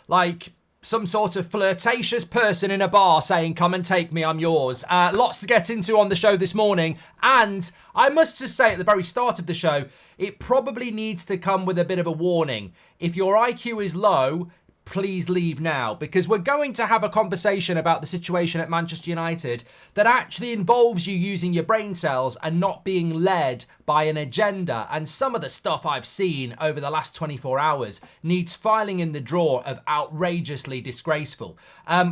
like some sort of flirtatious person in a bar saying, come and take me, I'm yours. Lots to get into on the show this morning. And I must just say at the very start of the show, it probably needs to come with a bit of a warning. If your IQ is low, please leave now, because we're going to have a conversation about the situation at Manchester United that actually involves you using your brain cells and not being led by an agenda. And some of the stuff I've seen over the last 24 hours needs filing in the drawer of outrageously disgraceful.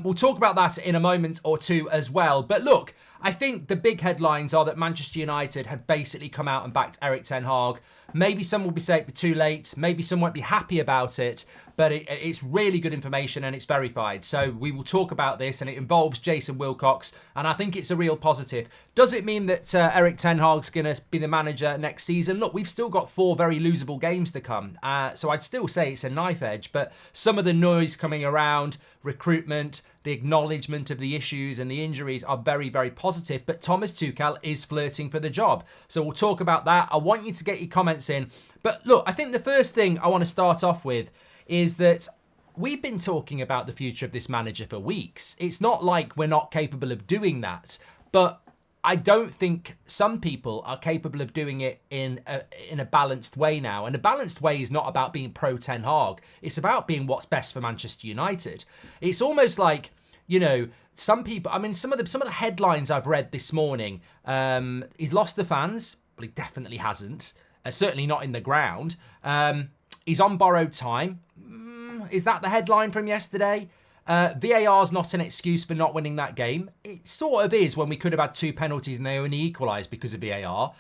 We'll talk about that in a moment or two as well. But look, I think the big headlines are that Manchester United have basically come out and backed Erik ten Hag. Maybe some will be saying it's too late. Maybe some won't be happy about it. But it's really good information and it's verified. So we will talk about this, and it involves Jason Wilcox. And I think it's a real positive. Does it mean that Erik ten Hag's going to be the manager next season? Look, we've still got 4 very losable games to come. So I'd still say it's a knife edge. But some of the noise coming around, recruitment, the acknowledgement of the issues and the injuries are very, very positive. But Thomas Tuchel is flirting for the job. So we'll talk about that. I want you to get your comments in. But look, I think the first thing I want to start off with is that we've been talking about the future of this manager for weeks. It's not like we're not capable of doing that. But I don't think some people are capable of doing it in a balanced way now. And a balanced way is not about being pro Ten Hag. It's about being what's best for Manchester United. It's almost like, you know, some people, I mean, some of the headlines I've read this morning, he's lost the fans. Well, he definitely hasn't. Certainly not in the ground. He's on borrowed time. Is that the headline from yesterday? VAR's not an excuse for not winning that game. It sort of is when we could have had 2 penalties and they only equalised because of VAR.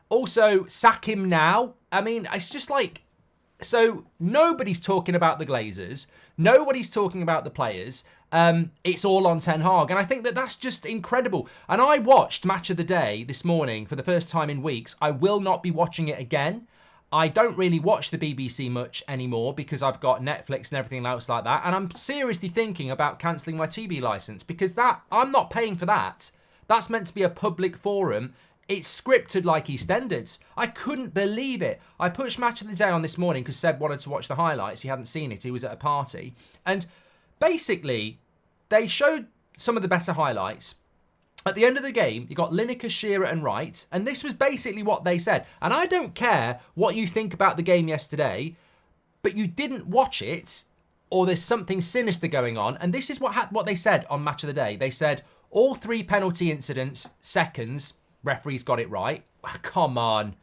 Also, sack him now. I mean, it's just like... So, nobody's talking about the Glazers. Nobody's talking about the players. It's all on Ten Hag. And I think that that's just incredible. And I watched Match of the Day this morning for the first time in weeks. I will not be watching it again. I don't really watch the BBC much anymore because I've got Netflix and everything else like that. And I'm seriously thinking about cancelling my TV licence because I'm not paying for that. That's meant to be a public forum. It's scripted like EastEnders. I couldn't believe it. I pushed Match of the Day on this morning because Seb wanted to watch the highlights. He hadn't seen it. He was at a party. And basically, they showed some of the better highlights. At the end of the game, you got Lineker, Shearer and Wright. And this was basically what they said. And I don't care what you think about the game yesterday, but you didn't watch it or there's something sinister going on. And this is what they said on Match of the Day. They said, all 3 penalty incidents, seconds, referees got it right. Come on.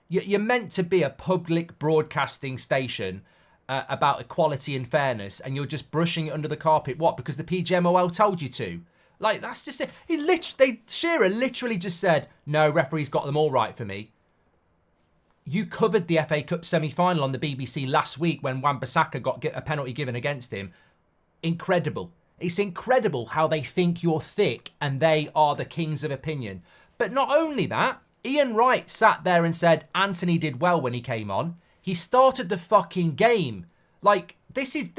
You're meant to be a public broadcasting station about equality and fairness, and you're just brushing it under the carpet. What? Because the PGMOL told you to? Like, that's just it. Shearer literally just said, no, referees got them all right for me. You covered the FA Cup semi-final on the BBC last week when Wan-Bissaka got a penalty given against him. Incredible. It's incredible how they think you're thick and they are the kings of opinion. But not only that, Ian Wright sat there and said Anthony did well when he came on. He started the fucking game. Like, this is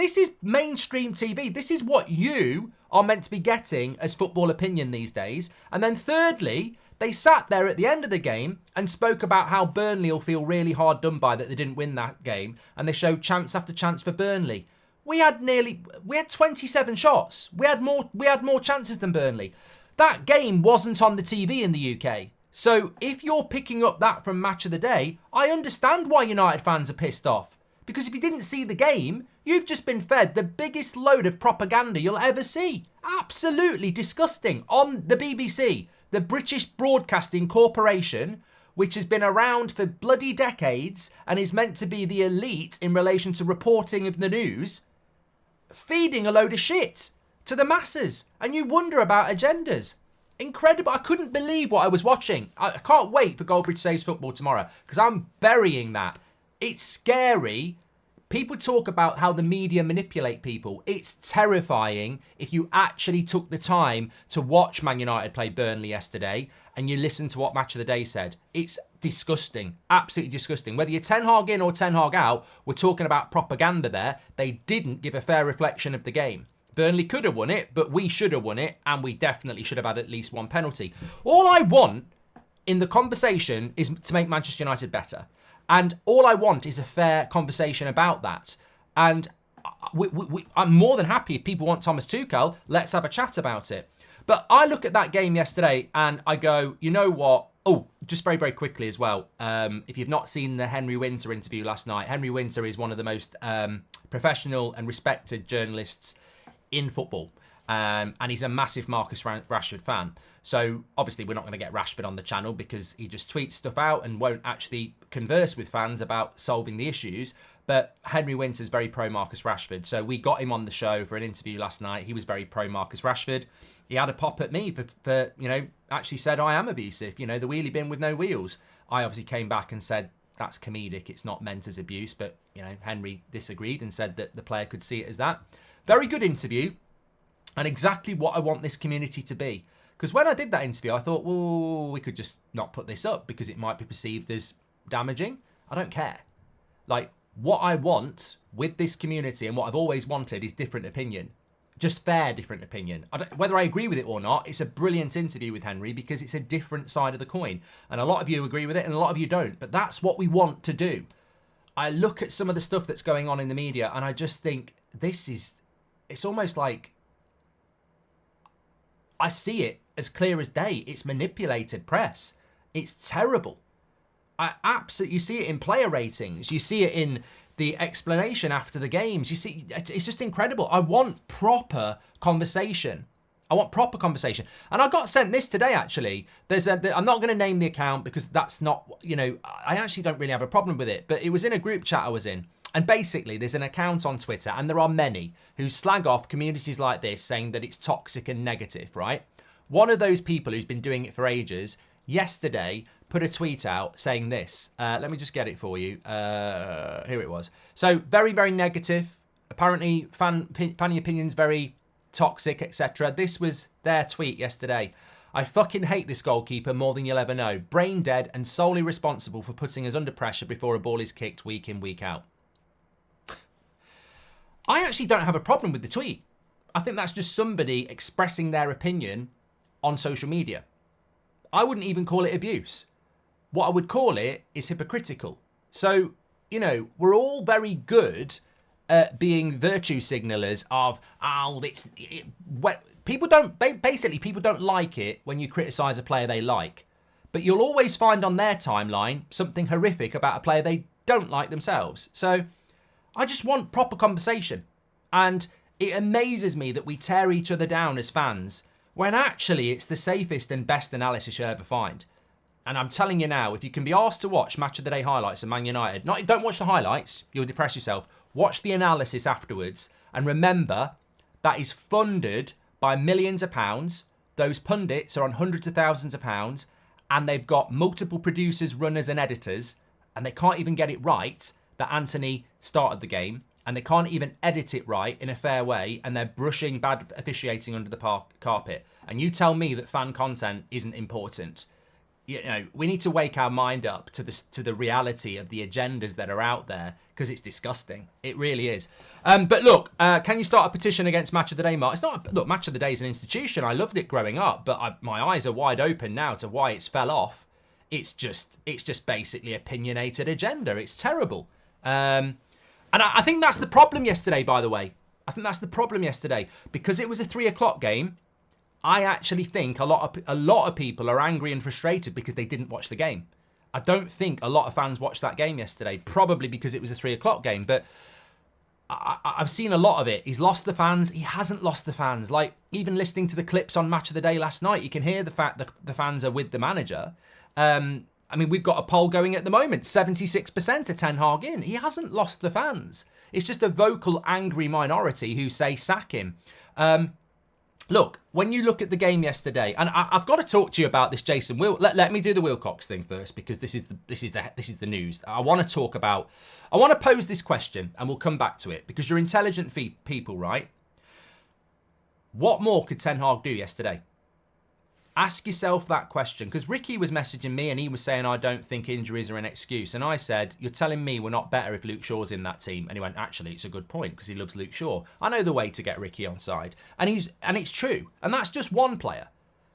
mainstream TV. This is what you are meant to be getting as football opinion these days. And then thirdly, they sat there at the end of the game and spoke about how Burnley will feel really hard done by that they didn't win that game. And they showed chance after chance for Burnley. We had 27 shots. We had more chances than Burnley. That game wasn't on the TV in the UK. So if you're picking up that from Match of the Day, I understand why United fans are pissed off. Because if you didn't see the game, you've just been fed the biggest load of propaganda you'll ever see. Absolutely disgusting. On the BBC, the British Broadcasting Corporation, which has been around for bloody decades and is meant to be the elite in relation to reporting of the news, feeding a load of shit to the masses. And you wonder about agendas. Incredible. I couldn't believe what I was watching. I can't wait for Goldbridge Saves Football tomorrow because I'm burying that. It's scary. People talk about how the media manipulate people. It's terrifying if you actually took the time to watch Man United play Burnley yesterday and you listen to what Match of the Day said. It's disgusting. Absolutely disgusting. Whether you're Ten Hag in or Ten Hag out, we're talking about propaganda there. They didn't give a fair reflection of the game. Burnley could have won it, but we should have won it, and we definitely should have had at least 1 penalty. All I want in the conversation is to make Manchester United better. And all I want is a fair conversation about that. And I'm more than happy if people want Thomas Tuchel, let's have a chat about it. But I look at that game yesterday and I go, you know what? Oh, just very, very quickly as well. If you've not seen the Henry Winter interview last night, Henry Winter is one of the most professional and respected journalists in football. And he's a massive Marcus Rashford fan. So obviously we're not going to get Rashford on the channel because he just tweets stuff out and won't actually converse with fans about solving the issues. But Henry Winter's very pro Marcus Rashford. So we got him on the show for an interview last night. He was very pro Marcus Rashford. He had a pop at me for actually said I am abusive, the wheelie bin with no wheels. I obviously came back and said that's comedic. It's not meant as abuse. But, Henry disagreed and said that the player could see it as that. Very good interview. And exactly what I want this community to be. Because when I did that interview, I thought, well, we could just not put this up because it might be perceived as damaging. I don't care. Like, what I want with this community and what I've always wanted is different opinion. Just fair different opinion. Whether I agree with it or not, it's a brilliant interview with Henry because it's a different side of the coin. And a lot of you agree with it and a lot of you don't. But that's what we want to do. I look at some of the stuff that's going on in the media and I just think it's almost like, I see it as clear as day. It's manipulated press. It's terrible. You see it in player ratings. You see it in the explanation after the games. You see, it's just incredible. I want proper conversation. And I got sent this today, actually. I'm not going to name the account because that's not, I actually don't really have a problem with it. But it was in a group chat I was in. And basically, there's an account on Twitter, and there are many, who slag off communities like this, saying that it's toxic and negative, right? One of those people who's been doing it for ages, yesterday, put a tweet out saying this. Let me just get it for you. Here it was. So, very, very negative. Apparently, fan opinions very toxic, etc. This was their tweet yesterday. I fucking hate this goalkeeper more than you'll ever know. Brain dead and solely responsible for putting us under pressure before a ball is kicked week in, week out. I actually don't have a problem with the tweet. I think that's just somebody expressing their opinion on social media. I wouldn't even call it abuse. What I would call it is hypocritical. So, we're all very good at being virtue signalers of, people don't like it when you criticise a player they like. But you'll always find on their timeline something horrific about a player they don't like themselves. So, I just want proper conversation. And it amazes me that we tear each other down as fans when actually it's the safest and best analysis you'll ever find. And I'm telling you now, if you can be asked to watch Match of the Day highlights of Man United, don't watch the highlights, you'll depress yourself. Watch the analysis afterwards. And remember, that is funded by millions of pounds. Those pundits are on hundreds of thousands of pounds. And they've got multiple producers, runners and editors. And they can't even get it right that Anthony started the game, and they can't even edit it right in a fair way, and they're brushing bad officiating under the carpet. And you tell me that fan content isn't important. We need to wake our mind up to the reality of the agendas that are out there, because it's disgusting. It really is. But look, can you start a petition against Match of the Day, Mark? It's not. Look, Match of the Day is an institution. I loved it growing up, but my eyes are wide open now to why it's fell off. It's just basically opinionated agenda. It's terrible. And I think that's the problem yesterday, by the way. I think that's the problem yesterday. Because it was a 3 o'clock game, I actually think a lot of people are angry and frustrated because they didn't watch the game. I don't think a lot of fans watched that game yesterday, probably because it was a 3 o'clock game. But I've seen a lot of it. He's lost the fans. He hasn't lost the fans. Like, even listening to the clips on Match of the Day last night, you can hear the fact that the fans are with the manager. We've got a poll going at the moment. 76% are Ten Hag in. He hasn't lost the fans. It's just a vocal, angry minority who say sack him. Look, when you look at the game yesterday, and I've got to talk to you about this, Jason. Let me do the Wilcox thing first, because this is the news. I want to pose this question, and we'll come back to it, because you're intelligent people, right? What more could Ten Hag do yesterday? Ask yourself that question, because Ricky was messaging me and he was saying, I don't think injuries are an excuse. And I said, you're telling me we're not better if Luke Shaw's in that team. And he went, actually, it's a good point, because he loves Luke Shaw. I know the way to get Ricky on side. And it's true. And that's just one player.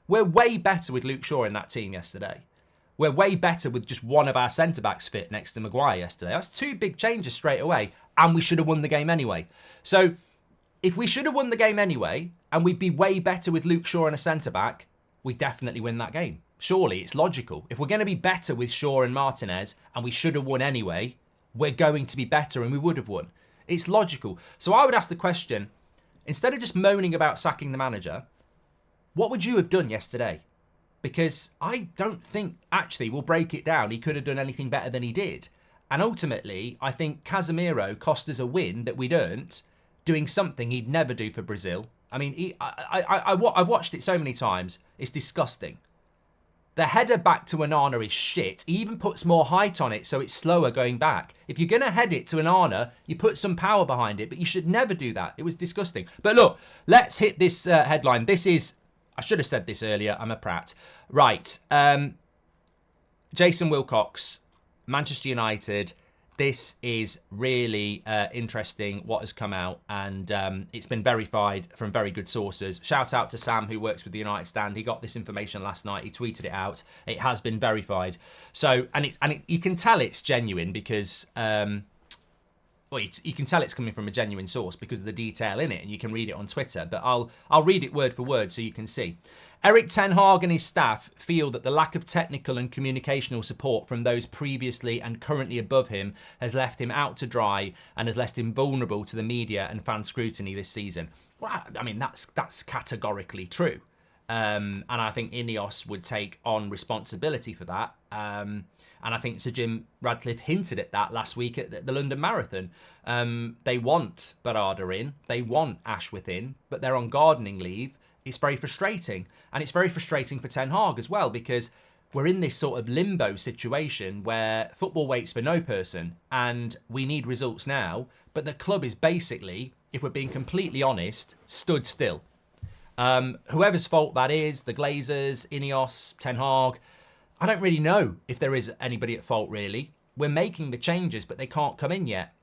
We're way better with Luke Shaw in that team yesterday. We're way better with just one of our centre-backs fit next to Maguire yesterday. That's two big changes straight away. and we should have won the game anyway. So if we should have won the game anyway, and we'd be way better with Luke Shaw and a centre-back, we definitely win that game. Surely, it's logical. If we're going to be better with Shaw and Martinez, and we should have won anyway, we're going to be better and we would have won. It's logical. So I would ask the question, instead of just moaning about sacking the manager, what would you have done yesterday? Because I don't think, actually, we'll break it down, he could have done anything better than he did. And ultimately, I think Casemiro cost us a win that we'd earned, doing something he'd never do for Brazil. I mean, I've watched it so many times, it's disgusting. The header back to Onana is shit. He even puts more height on it, so it's slower going back. If you're going to head it to Onana, you put some power behind it, but you should never do that. It was disgusting. But look, let's hit this headline. This is, I should have said this earlier, I'm a prat. Right, Jason Wilcox, Manchester United. This is really interesting what has come out, and it's been verified from very good sources. Shout out to Sam, who works with the United Stand. He got this information last night. He tweeted it out. It has been verified. So, you can tell it's genuine because, you can tell it's coming from a genuine source because of the detail in it, and you can read it on Twitter. But I'll read it word for word so you can see. Erik ten Hag and his staff feel that the lack of technical and communicational support from those previously and currently above him has left him out to dry and has left him vulnerable to the media and fan scrutiny this season. Well, I mean, that's categorically true. And I think Ineos would take on responsibility for that. And I think Sir Jim Radcliffe hinted at that last week at the London Marathon. They want Barada in, they want Ashworth in, but they're on gardening leave. It's very frustrating. And it's very frustrating for Ten Hag as well, because we're in this sort of limbo situation where football waits for no person and we need results now. But the club is basically, if we're being completely honest, stood still. Whoever's fault that is, the Glazers, Ineos, Ten Hag, I don't really know if there is anybody at fault, really. We're making the changes, but they can't come in yet.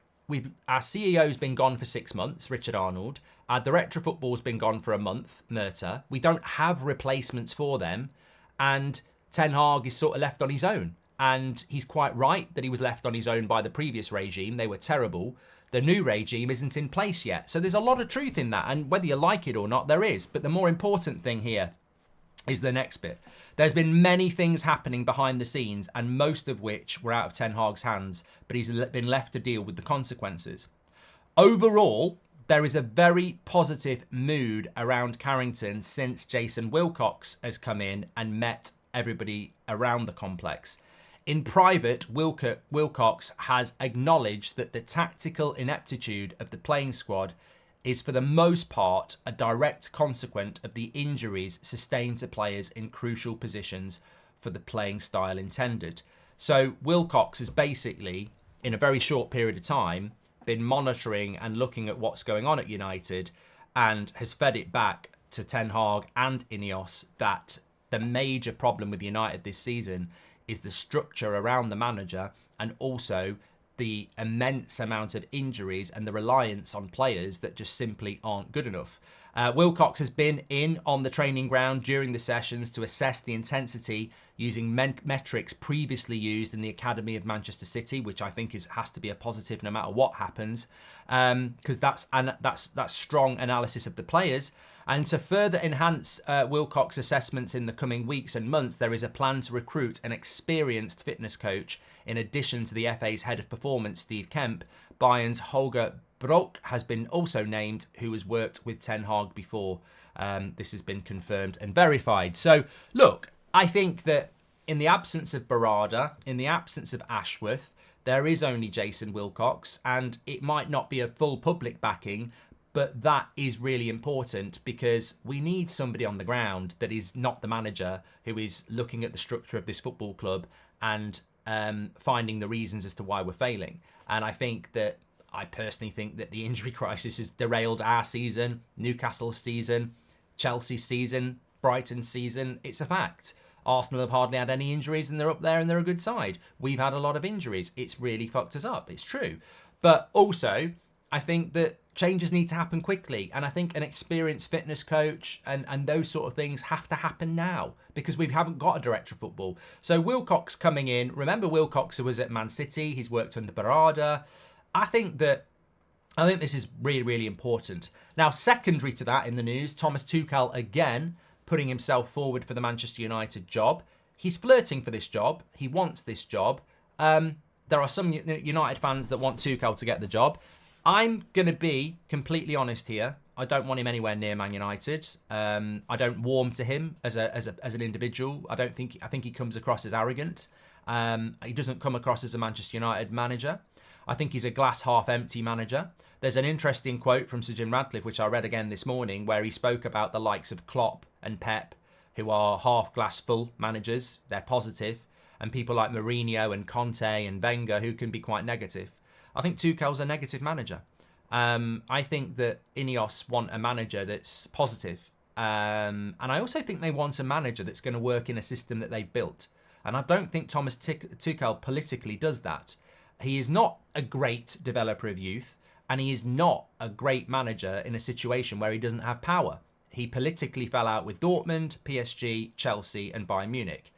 Our CEO's been gone for 6 months, Richard Arnold. Our director of football's been gone for a month, Murta. We don't have replacements for them. And Ten Hag is sort of left on his own. And he's quite right that he was left on his own by the previous regime. They were terrible. The new regime isn't in place yet. So there's a lot of truth in that. And whether you like it or not, there is. But the more important thing here is the next bit. There's been many things happening behind the scenes, and most of which were out of Ten Hag's hands, but he's been left to deal with the consequences. Overall, there is a very positive mood around Carrington since Jason Wilcox has come in and met everybody around the complex. In private, Wilcox has acknowledged that the tactical ineptitude of the playing squad is for the most part a direct consequence of the injuries sustained to players in crucial positions for the playing style intended. So Wilcox has basically, in a very short period of time, been monitoring and looking at what's going on at United and has fed it back to Ten Hag and Ineos that the major problem with United this season is the structure around the manager and also the immense amount of injuries and the reliance on players that just simply aren't good enough. Wilcox has been in on the training ground during the sessions to assess the intensity using metrics previously used in the academy of Manchester City, which I think has to be a positive no matter what happens, because that's strong analysis of the players. And to further enhance Wilcox assessments in the coming weeks and months, there is a plan to recruit an experienced fitness coach in addition to the FA's head of performance, Steve Kemp. Bayern's Holger Brock has been also named, who has worked with Ten Hag before. This has been confirmed and verified. So, look, I think that in the absence of Barada, in the absence of Ashworth, there is only Jason Wilcox, and it might not be a full public backing, but that is really important because we need somebody on the ground that is not the manager, who is looking at the structure of this football club and finding the reasons as to why we're failing. And I personally think that the injury crisis has derailed our season, Newcastle's season, Chelsea's season, Brighton's season. It's a fact. Arsenal have hardly had any injuries and they're up there and they're a good side. We've had a lot of injuries. It's really fucked us up. It's true. But also, I think that changes need to happen quickly. And I think an experienced fitness coach and those sort of things have to happen now because we haven't got a director of football. So Wilcox coming in, remember Wilcox was at Man City. He's worked under Barada. I think that I think this is really, really important. Now, secondary to that in the news, Thomas Tuchel again putting himself forward for the Manchester United job. He's flirting for this job. He wants this job. There are some United fans that want Tuchel to get the job. I'm going to be completely honest here. I don't want him anywhere near Man United. I don't warm to him as an individual. I think he comes across as arrogant. He doesn't come across as a Manchester United manager. I think he's a glass half empty manager. There's an interesting quote from Sir Jim Ratcliffe, which I read again this morning, where he spoke about the likes of Klopp and Pep, who are half glass full managers. They're positive. And people like Mourinho and Conte and Wenger, who can be quite negative. I think Tuchel's a negative manager. I think that Ineos want a manager that's positive. And I also think they want a manager that's going to work in a system that they've built. And I don't think Thomas Tuchel politically does that. He is not a great developer of youth, and he is not a great manager in a situation where he doesn't have power. He politically fell out with Dortmund, PSG, Chelsea and Bayern Munich.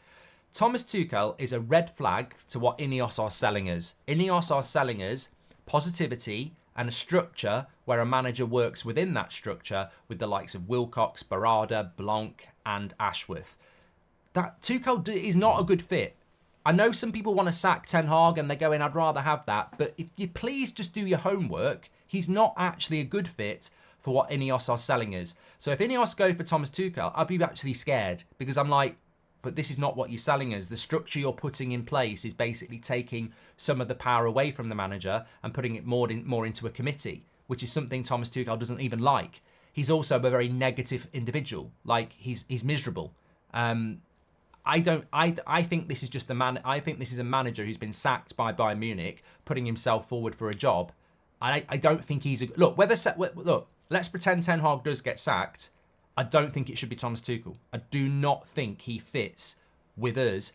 Thomas Tuchel is a red flag to what Ineos are selling us. Ineos are selling us positivity and a structure where a manager works within that structure with the likes of Wilcox, Barada, Blanc and Ashworth. That Tuchel is not a good fit. I know some people want to sack Ten Hag and they're going, I'd rather have that. But if you please just do your homework, he's not actually a good fit for what Ineos are selling us. So if Ineos go for Thomas Tuchel, I'd be actually scared because I'm like, but this is not what you're selling us. The structure you're putting in place is basically taking some of the power away from the manager and putting it more into a committee, which is something Thomas Tuchel doesn't even like. He's also a very negative individual. Like he's miserable. I think this is just I think this is a manager who's been sacked by Bayern Munich, putting himself forward for a job. I don't think he's a look. Look, let's pretend Ten Hag does get sacked. I don't think it should be Thomas Tuchel. I do not think he fits with us,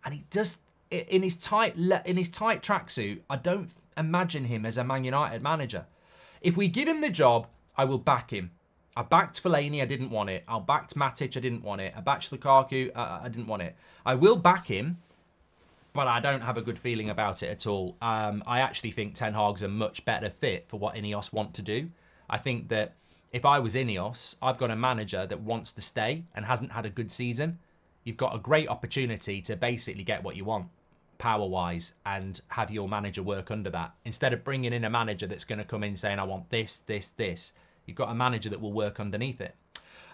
and he does in his tight tracksuit. I don't imagine him as a Man United manager. If we give him the job, I will back him. I backed Fellaini, I didn't want it. I backed Matic, I didn't want it. I backed Lukaku, I didn't want it. I will back him, but I don't have a good feeling about it at all. I actually think Ten Hag's a much better fit for what Ineos want to do. I think that if I was Ineos, I've got a manager that wants to stay and hasn't had a good season. You've got a great opportunity to basically get what you want, power-wise, and have your manager work under that. Instead of bringing in a manager that's going to come in saying, I want this, this, this. You've got a manager that will work underneath it.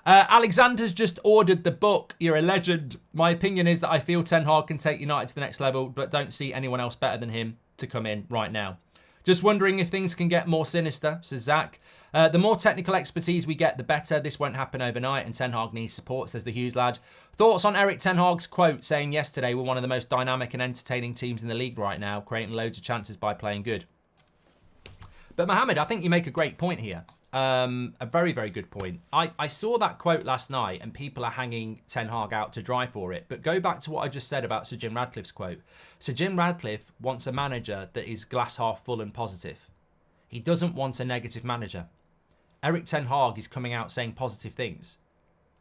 Alexander's just ordered the book. You're a legend. My opinion is that I feel Ten Hag can take United to the next level, but don't see anyone else better than him to come in right now. Just wondering if things can get more sinister, says Zach. The more technical expertise we get, the better. This won't happen overnight, and Ten Hag needs support, says the Hughes lad. Thoughts on Eric Ten Hag's quote saying yesterday, we're one of the most dynamic and entertaining teams in the league right now, creating loads of chances by playing good. But Mohammed, I think you make a great point here. A very, very good point. I saw that quote last night and people are hanging Ten Hag out to dry for it. But go back to what I just said about Sir Jim Ratcliffe's quote. Sir Jim Ratcliffe wants a manager that is glass half full and positive. He doesn't want a negative manager. Eric Ten Hag is coming out saying positive things.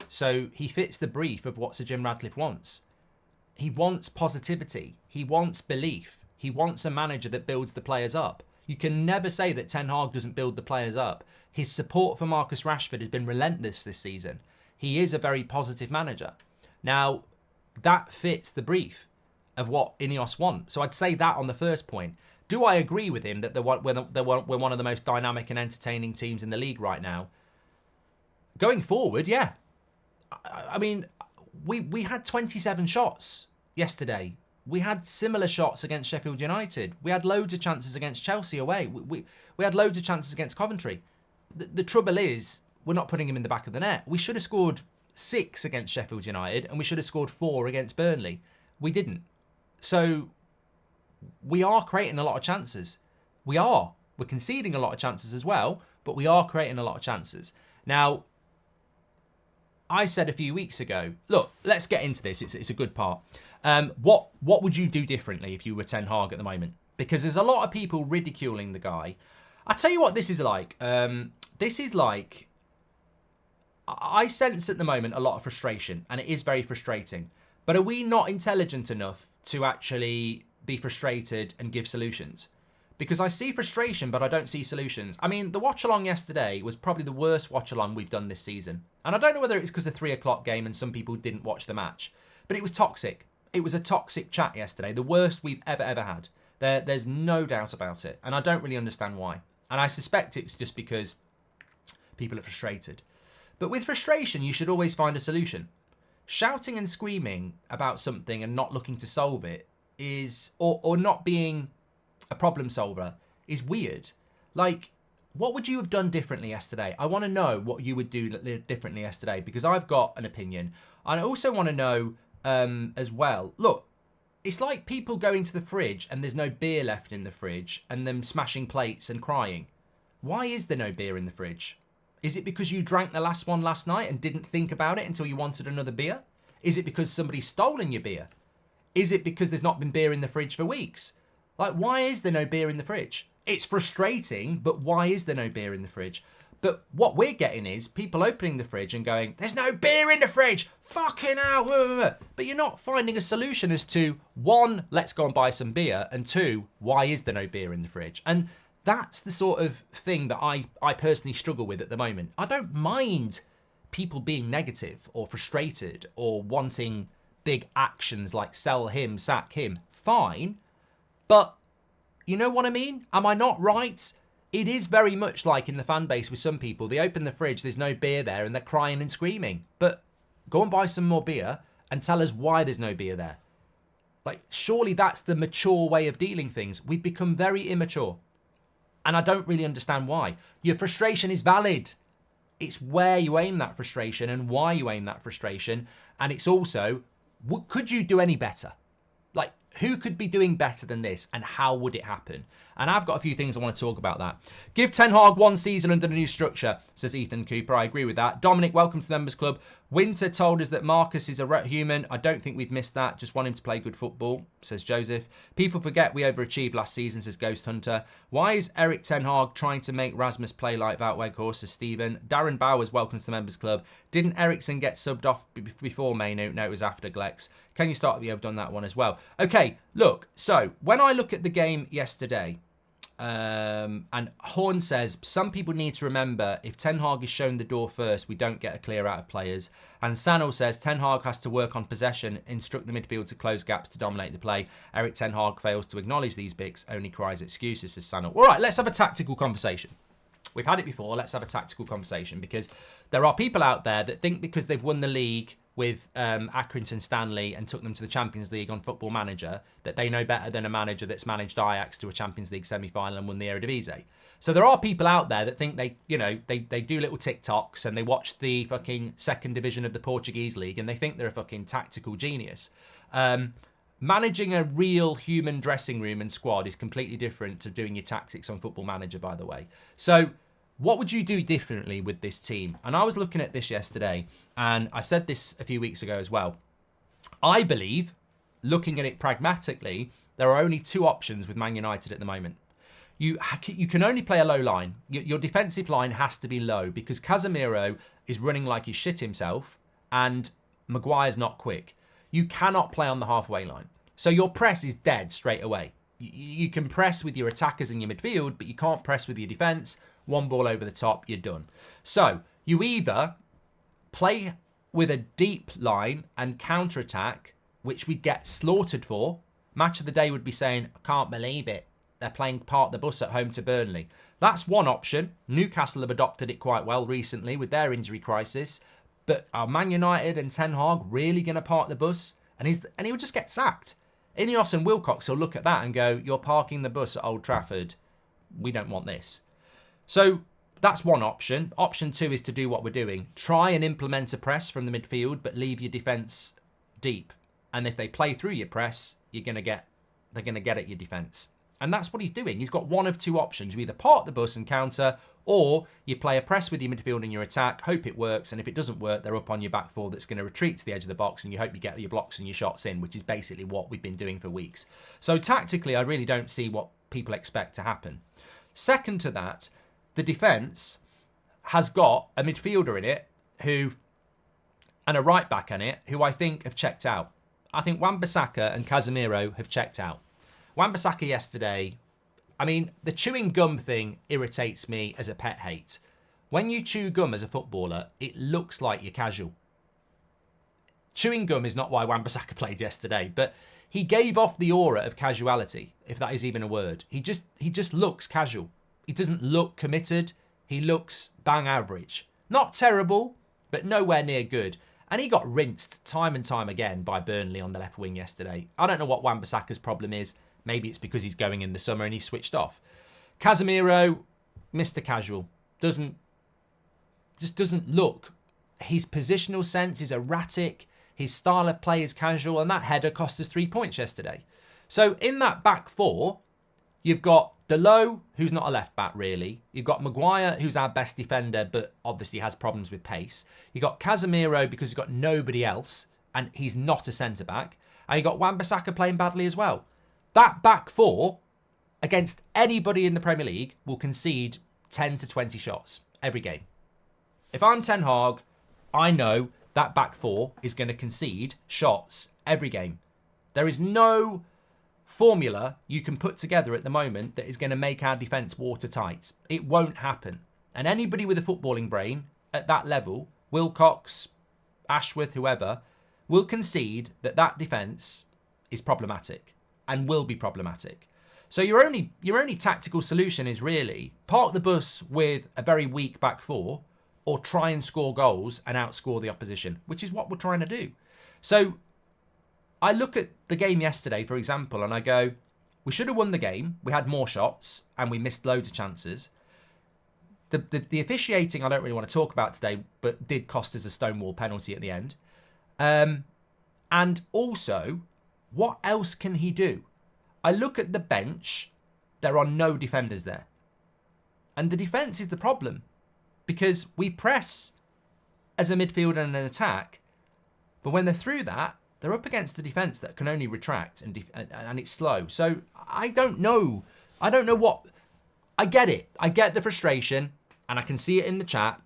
So he fits the brief of what Sir Jim Ratcliffe wants. He wants positivity. He wants belief. He wants a manager that builds the players up. You can never say that Ten Hag doesn't build the players up. His support for Marcus Rashford has been relentless this season. He is a very positive manager. Now, that fits the brief of what Ineos want. So I'd say that on the first point. Do I agree with him that we're one of the most dynamic and entertaining teams in the league right now? Going forward, yeah. I mean, we had 27 shots yesterday. We had similar shots against Sheffield United. We had loads of chances against Chelsea away. We had loads of chances against Coventry. The trouble is, we're not putting him in the back of the net. We should have scored 6 against Sheffield United and we should have scored 4 against Burnley. We didn't. So we are creating a lot of chances. We are. We're conceding a lot of chances as well, but we are creating a lot of chances. Now, I said a few weeks ago, look, let's get into this. It's a good part. What would you do differently if you were Ten Hag at the moment? Because there's a lot of people ridiculing the guy. I tell you what this is like. This is like, I sense at the moment a lot of frustration, and it is very frustrating. But are we not intelligent enough to actually be frustrated and give solutions? because I see frustration, but I don't see solutions. I mean, the watch-along yesterday was probably the worst watch-along we've done this season. And I don't know whether it's because of the 3 o'clock game and some people didn't watch the match, but it was toxic. It was a toxic chat yesterday, the worst we've ever had. There's no doubt about it, and I don't really understand why. And I suspect it's just because people are frustrated. But with frustration, you should always find a solution. Shouting and screaming about something and not looking to solve it is, or not being a problem solver, is weird. Like, what would you have done differently yesterday? I want to know what you would do differently yesterday, because I've got an opinion. And I also want to know as well, look, it's like people going to the fridge and there's no beer left in the fridge and them smashing plates and crying. Why is there no beer in the fridge? Is it because you drank the last one last night and didn't think about it until you wanted another beer? Is it because somebody's stolen your beer? Is it because there's not been beer in the fridge for weeks? Like, why is there no beer in the fridge? It's frustrating, but why is there no beer in the fridge? But what we're getting is people opening the fridge and going, there's no beer in the fridge! Fucking hell! But you're not finding a solution as to, one, let's go and buy some beer, and two, why is there no beer in the fridge? And that's the sort of thing that I personally struggle with at the moment. I don't mind people being negative or frustrated or wanting big actions like sell him, sack him. Fine. But you know what I mean? Am I not right? It is very much like in the fan base with some people. They open the fridge, there's no beer there, and they're crying and screaming. But go and buy some more beer and tell us why there's no beer there. Like, surely that's the mature way of dealing things. We've become very immature. And I don't really understand why. Your frustration is valid. It's where you aim that frustration and why you aim that frustration. And it's also, could you do any better? Like, who could be doing better than this, and how would it happen? And I've got a few things I want to talk about that. Give Ten Hag 1 season under the new structure, says Ethan Cooper. I agree with that. Dominic, welcome to the Members Club. Winter told us that Marcus is a human. I don't think we've missed that. Just want him to play good football, says Joseph. People forget we overachieved last season, says Ghost Hunter. Why is Eric Ten Hag trying to make Rasmus play like that, Weghorst, says Stephen. Darren Bowers, welcome to the Members Club. Didn't Ericsson get subbed off before Mainu? No, it was after Glex. Can you start? I've done that one as well. Okay, look. So when I look at the game yesterday, and Horn says, some people need to remember if Ten Hag is shown the door first, we don't get a clear out of players. And Sanel says, Ten Hag has to work on possession, instruct the midfield to close gaps to dominate the play. Eric Ten Hag fails to acknowledge these bits, only cries excuses, says Sanel. All right, let's have a tactical conversation. We've had it before, let's have a tactical conversation, because there are people out there that think because they've won the league with Accrington Stanley and took them to the Champions League on Football Manager, that they know better than a manager that's managed Ajax to a Champions League semi-final and won the Eredivisie. So there are people out there that think they do little TikToks and they watch the fucking second division of the Portuguese league and they think they're a fucking tactical genius. Managing a real human dressing room and squad is completely different to doing your tactics on Football Manager, by the way. So what would you do differently with this team? And I was looking at this yesterday, and I said this a few weeks ago as well. I believe, looking at it pragmatically, there are only two options with Man United at the moment. You can only play a low line. Your defensive line has to be low because Casemiro is running like he shit himself, and Maguire's not quick. You cannot play on the halfway line. So your press is dead straight away. You can press with your attackers in your midfield, but you can't press with your defence. One ball over the top, you're done. So you either play with a deep line and counter-attack, which we'd get slaughtered for. Match of the Day would be saying, I can't believe it. They're playing park the bus at home to Burnley. That's one option. Newcastle have adopted it quite well recently with their injury crisis. But are Man United and Ten Hag really going to park the bus? And he would just get sacked. Ineos and Wilcox will look at that and go, you're parking the bus at Old Trafford. We don't want this. So that's one option. Option two is to do what we're doing. Try and implement a press from the midfield, but leave your defence deep. And if they play through your press, they're going to get at your defence. And that's what he's doing. He's got one of two options. You either park the bus and counter, or you play a press with your midfield and your attack, hope it works, and if it doesn't work, they're up on your back four that's going to retreat to the edge of the box, and you hope you get your blocks and your shots in, which is basically what we've been doing for weeks. So tactically, I really don't see what people expect to happen. Second to that, the defence has got a midfielder in it and a right back in it who I think have checked out. I think Wan-Bissaka and Casemiro have checked out. Wan-Bissaka yesterday I mean, the chewing gum thing irritates me as a pet hate. When you chew gum as a footballer, it looks like you're casual. Chewing gum is not why Wan-Bissaka played yesterday, but he gave off the aura of casuality, if that is even a word. He just looks casual. He doesn't look committed. He looks bang average. Not terrible, but nowhere near good. And he got rinsed time and time again by Burnley on the left wing yesterday. I don't know what Wan-Bissaka's problem is. Maybe it's because he's going in the summer and he's switched off. Casemiro, Mr. Casual. Just doesn't look. His positional sense is erratic. His style of play is casual. And that header cost us 3 points yesterday. So in that back four, you've got Delo, who's not a left back really. You've got Maguire, who's our best defender, but obviously has problems with pace. You've got Casemiro because you've got nobody else, and he's not a centre back. And you've got Wan-Bissaka playing badly as well. That back four, against anybody in the Premier League, will concede 10 to 20 shots every game. If I'm Ten Hag, I know that back four is going to concede shots every game. There is no formula you can put together at the moment that is going to make our defence watertight. It won't happen. And anybody with a footballing brain at that level, Wilcox, Ashworth, whoever, will concede that that defence is problematic and will be problematic. So your only tactical solution is really park the bus with a very weak back four or try and score goals and outscore the opposition, which is what we're trying to do. So I look at the game yesterday, for example, and I go, we should have won the game. We had more shots and we missed loads of chances. The officiating I don't really want to talk about today, but did cost us a Stonewall penalty at the end. And also, what else can he do? I look at the bench. There are no defenders there. And the defence is the problem because we press as a midfielder and an attack. But when they're through that, they're up against the defence that can only retract and it's slow. So I don't know. I don't know what... I get it. I get the frustration and I can see it in the chat.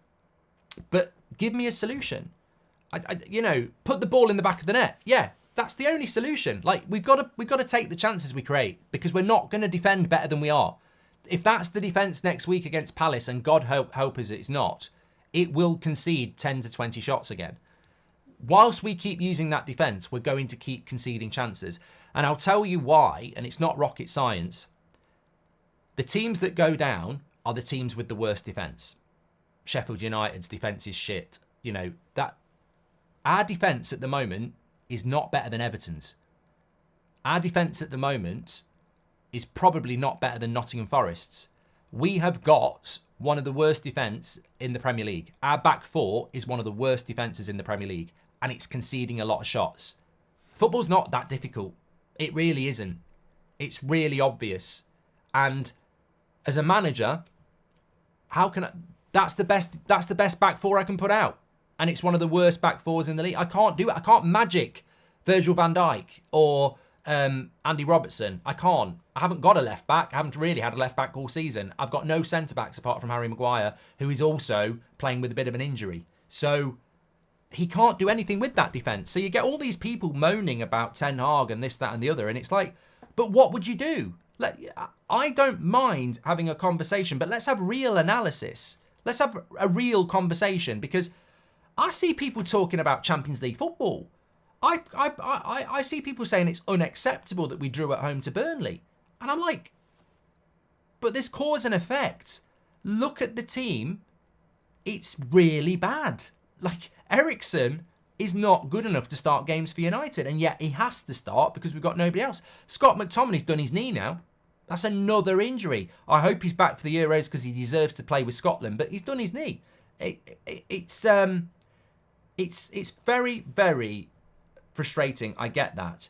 But give me a solution. Put the ball in the back of the net. Yeah, that's the only solution. Like, we've got to take the chances we create because we're not going to defend better than we are. If that's the defence next week against Palace, and God help us it's not, it will concede 10 to 20 shots again. Whilst we keep using that defence, we're going to keep conceding chances. And I'll tell you why, and it's not rocket science. The teams that go down are the teams with the worst defence. Sheffield United's defence is shit. That our defence at the moment is not better than Everton's. Our defence at the moment is probably not better than Nottingham Forest's. We have got one of the worst defence in the Premier League. Our back four is one of the worst defences in the Premier League. And it's conceding a lot of shots. Football's not that difficult. It really isn't. It's really obvious. And as a manager, how can I... That's the best back four I can put out. And it's one of the worst back fours in the league. I can't do it. I can't magic Virgil van Dijk or Andy Robertson. I can't. I haven't got a left back. I haven't really had a left back all season. I've got no centre backs apart from Harry Maguire, who is also playing with a bit of an injury. So he can't do anything with that defence. So you get all these people moaning about Ten Hag and this, that and the other. And it's like, but what would you do? I don't mind having a conversation, but let's have real analysis. Let's have a real conversation because I see people talking about Champions League football. I see people saying it's unacceptable that we drew at home to Burnley. And I'm like, but there's cause and effect. Look at the team. It's really bad. Like, Eriksen is not good enough to start games for United, and yet he has to start because we've got nobody else. Scott McTominay's done his knee now. That's another injury. I hope he's back for the Euros because he deserves to play with Scotland, but he's done his knee. It's very, very frustrating. I get that.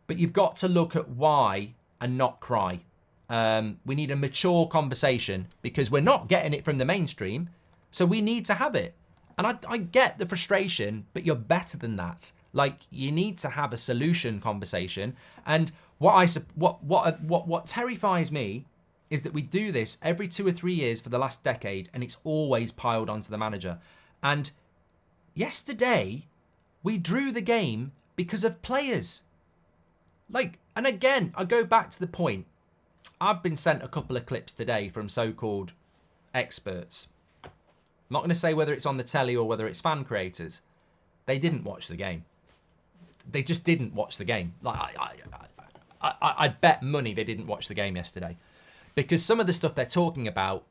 But you've got to look at why and not cry. We need a mature conversation because we're not getting it from the mainstream, so we need to have it. And I get the frustration, but you're better than that. Like, you need to have a solution conversation. And what terrifies me is that we do this every 2 or 3 years for the last decade, and it's always piled onto the manager. And yesterday, we drew the game because of players. Like, and again, I go back to the point. I've been sent a couple of clips today from so-called experts. I'm not going to say whether it's on the telly or whether it's fan creators. They didn't watch the game. They just didn't watch the game. Like I'd bet money they didn't watch the game yesterday. Because some of the stuff they're talking about,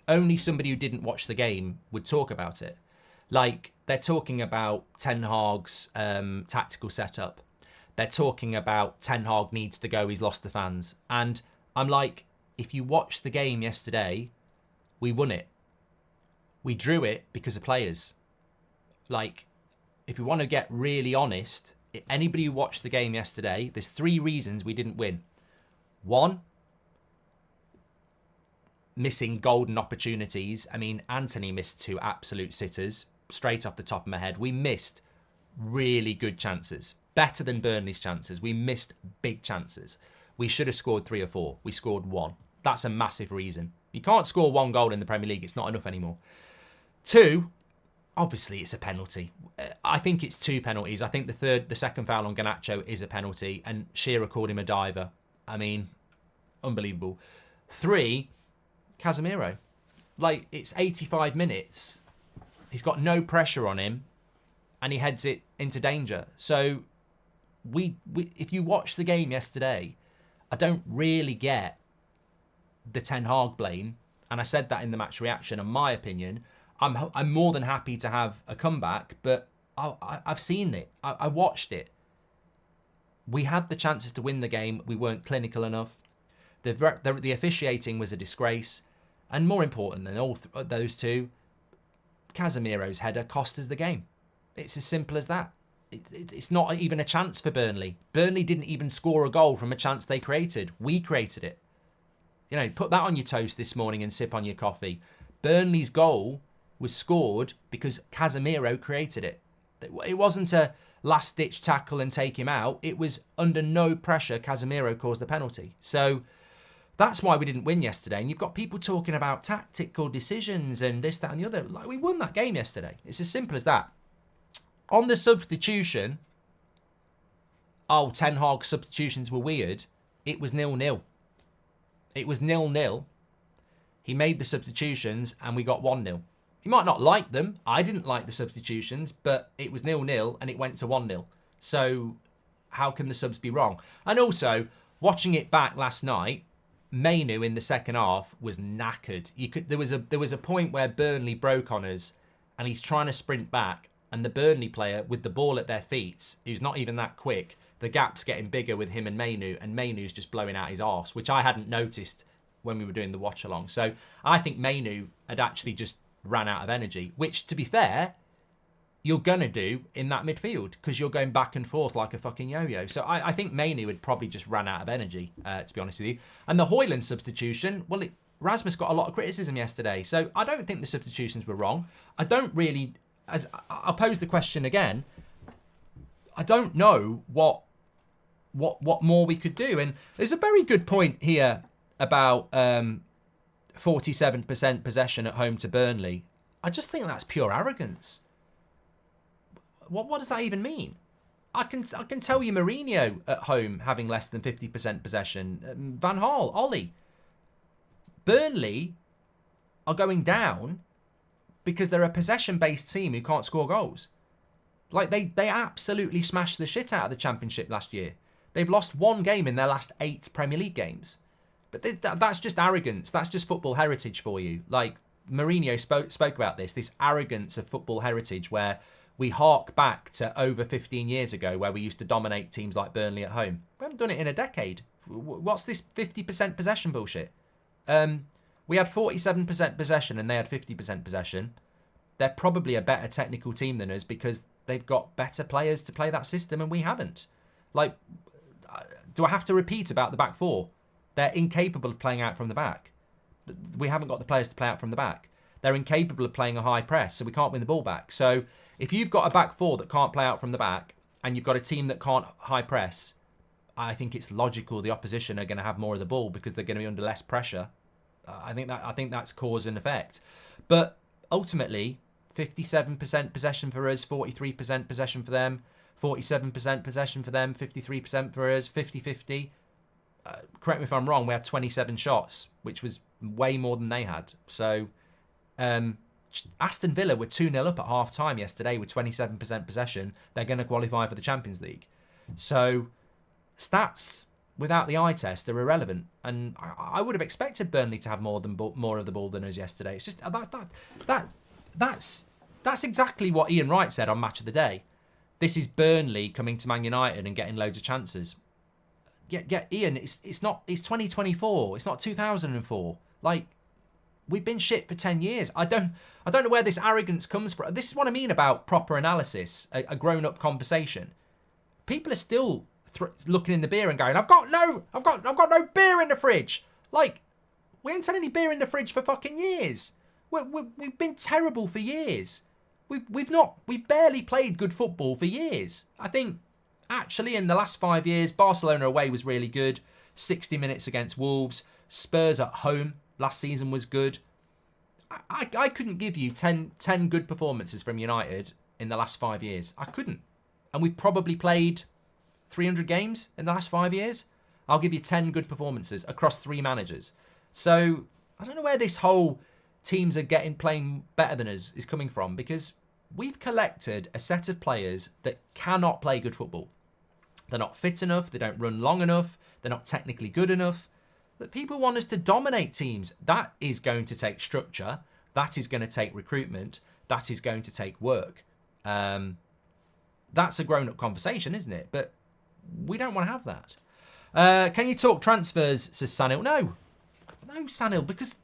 only somebody who didn't watch the game would talk about it. Like, they're talking about Ten Hag's tactical setup. They're talking about Ten Hag needs to go, he's lost the fans. And I'm like, if you watched the game yesterday, we won it. We drew it because of players. Like, if we want to get really honest, anybody who watched the game yesterday, there's 3 reasons we didn't win. 1, missing golden opportunities. I mean, Anthony missed 2 absolute sitters, straight off the top of my head. We missed really good chances, better than Burnley's chances. We missed big chances. We should have scored 3 or 4. We scored 1. That's a massive reason. You can't score 1 goal in the Premier League. It's not enough anymore. 2, obviously it's a penalty. I think it's 2 penalties. I think the second foul on Garnacho is a penalty, and Shearer called him a diver. I mean, unbelievable. 3, Casemiro. Like, it's 85 minutes. He's got no pressure on him, and he heads it into danger. So, if you watch the game yesterday, I don't really get the Ten Hag blame. And I said that in the match reaction. In my opinion, I'm more than happy to have a comeback, but I've seen it. I watched it. We had the chances to win the game. We weren't clinical enough. The officiating was a disgrace. And more important than all those 2, Casemiro's header cost us the game. It's as simple as that. It's not even a chance for Burnley. Burnley didn't even score a goal from a chance they created. We created it. You know, put that on your toast this morning and sip on your coffee. Burnley's goal was scored because Casemiro created it. It wasn't a last-ditch tackle and take him out. It was under no pressure Casemiro caused the penalty. So that's why we didn't win yesterday. And you've got people talking about tactical decisions and this, that, and the other. Like, we won that game yesterday. It's as simple as that. On the substitution, Ten Hag's substitutions were weird. It was 0-0. It was 0-0. He made the substitutions and we got 1-0. You might not like them. I didn't like the substitutions, but it was 0-0 and it went to 1-0. So how can the subs be wrong? And also, watching it back last night, Mainu in the second half was knackered. There was a point where Burnley broke on us and he's trying to sprint back, and the Burnley player with the ball at their feet, who's not even that quick, the gap's getting bigger with him and Mainu's just blowing out his arse, which I hadn't noticed when we were doing the watch along. So I think Mainu had actually just ran out of energy, which, to be fair, you're going to do in that midfield because you're going back and forth like a fucking yo-yo. So I think Mainu had probably just ran out of energy, to be honest with you. And the Højlund substitution, well, Rasmus got a lot of criticism yesterday. So I don't think the substitutions were wrong. I don't really, I'll pose the question again. I don't know what more we could do. And there's a very good point here about 47% possession at home to Burnley. I just think that's pure arrogance. What does that even mean? I can tell you Mourinho at home having less than 50% possession. Van Gaal, Ollie. Burnley are going down because they're a possession-based team who can't score goals. Like, they absolutely smashed the shit out of the Championship last year. They've lost 1 game in their last 8 Premier League games. But that's just arrogance. That's just football heritage for you. Like, Mourinho spoke about this arrogance of football heritage where we hark back to over 15 years ago where we used to dominate teams like Burnley at home. We haven't done it in a decade. What's this 50% possession bullshit? We had 47% possession and they had 50% possession. They're probably a better technical team than us because they've got better players to play that system and we haven't. Like, do I have to repeat about the back 4? They're incapable of playing out from the back. We haven't got the players to play out from the back. They're incapable of playing a high press, so we can't win the ball back. So if you've got a back 4 that can't play out from the back and you've got a team that can't high press, I think it's logical the opposition are going to have more of the ball because they're going to be under less pressure. I think that's cause and effect. But ultimately, 57% possession for us, 43% possession for them, 47% possession for them, 53% for us, 50-50. correct me if I'm wrong, we had 27 shots, which was way more than they had. So Aston Villa were 2-0 up at half-time yesterday with 27% possession. They're going to qualify for the Champions League. So stats without the eye test are irrelevant. And I would have expected Burnley to have more of the ball than us yesterday. It's just that's exactly what Ian Wright said on Match of the Day. This is Burnley coming to Man United and getting loads of chances. Yeah, Ian, it's 2024. It's not 2004. Like, we've been shit for 10 years. I don't know where this arrogance comes from. This is what I mean about proper analysis, a grown-up conversation. People are still looking in the beer and going, I've got no beer in the fridge. Like, we ain't had any beer in the fridge for fucking years. We've been terrible for years. We've barely played good football for years. I think actually in the last 5 years, Barcelona away was really good. 60 minutes against Wolves. Spurs at home last season was good. I couldn't give you 10 good performances from United in the last 5 years. I couldn't. And we've probably played 300 games in the last 5 years. I'll give you 10 good performances across 3 managers. So I don't know where this whole teams are playing better than us is coming from, because we've collected a set of players that cannot play good football. They're not fit enough, they don't run long enough, they're not technically good enough. But people want us to dominate teams. That is going to take structure, that is going to take recruitment, that is going to take work. That's a grown-up conversation, isn't it? But we don't want to have that. Can you talk transfers, says Sanil? No, Sanil, because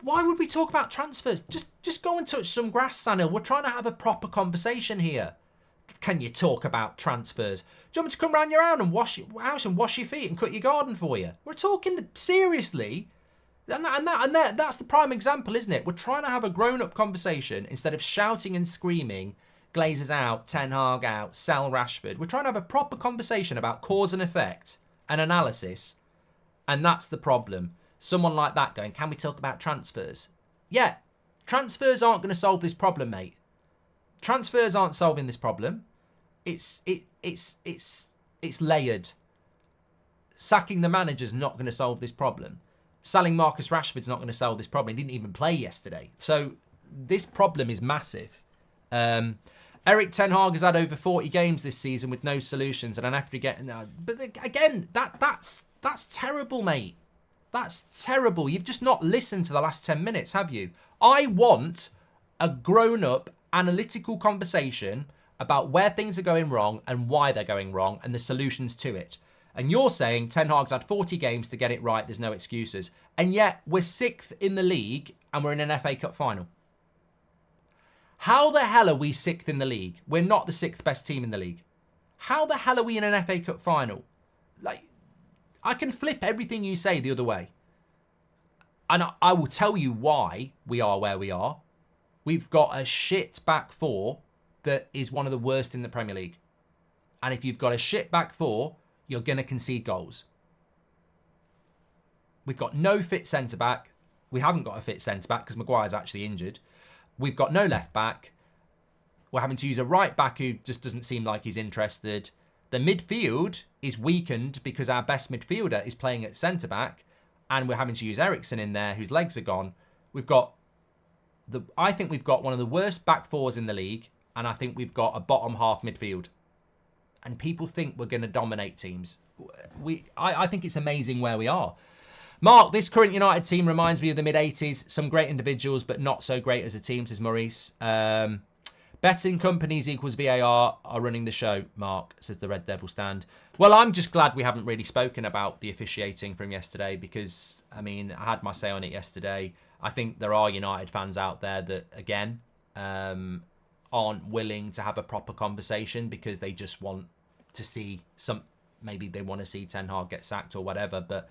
why would we talk about transfers? Just go and touch some grass, Sanil. We're trying to have a proper conversation here. Can you talk about transfers? Do you want me to come round your house and wash your feet and cut your garden for you? We're talking seriously. And that's the prime example, isn't it? We're trying to have a grown-up conversation instead of shouting and screaming, Glazers out, Ten Hag out, sell Rashford. We're trying to have a proper conversation about cause and effect and analysis. And that's the problem. Someone like that going, can we talk about transfers? Yeah, transfers aren't going to solve this problem, mate. Transfers aren't solving this problem. It's layered. Sacking the manager's not going to solve this problem. Selling Marcus Rashford's not going to solve this problem. He didn't even play yesterday. So this problem is massive. Eric Ten Hag has had over 40 games this season with no solutions, and after getting but again, that's terrible, mate. That's terrible. You've just not listened to the last 10 minutes, have you? I want a grown-up, analytical conversation about where things are going wrong and why they're going wrong and the solutions to it. And you're saying Ten Hag's had 40 games to get it right, there's no excuses. And yet we're 6th in the league and we're in an FA Cup final. How the hell are we 6th in the league? We're not the 6th best team in the league. How the hell are we in an FA Cup final? Like, I can flip everything you say the other way. And I will tell you why we are where we are. We've got a shit back four that is one of the worst in the Premier League. And if you've got a shit back four, you're going to concede goals. We've got no fit centre-back. We haven't got a fit centre-back because Maguire's actually injured. We've got no left-back. We're having to use a right-back who just doesn't seem like he's interested. The midfield is weakened because our best midfielder is playing at centre-back, and we're having to use Eriksen in there, whose legs are gone. I think we've got one of the worst back fours in the league, and I think we've got a bottom half midfield. And people think we're going to dominate teams. I think it's amazing where we are. Mark, this current United team reminds me of the mid-80s. Some great individuals, but not so great as a team, says Maurice. Betting companies equals VAR are running the show, Mark, says the Red Devil stand. Well, I'm just glad we haven't really spoken about the officiating from yesterday because, I mean, I had my say on it yesterday. I think there are United fans out there that, again, aren't willing to have a proper conversation because they just want to see maybe they want to see Ten Hag get sacked or whatever. But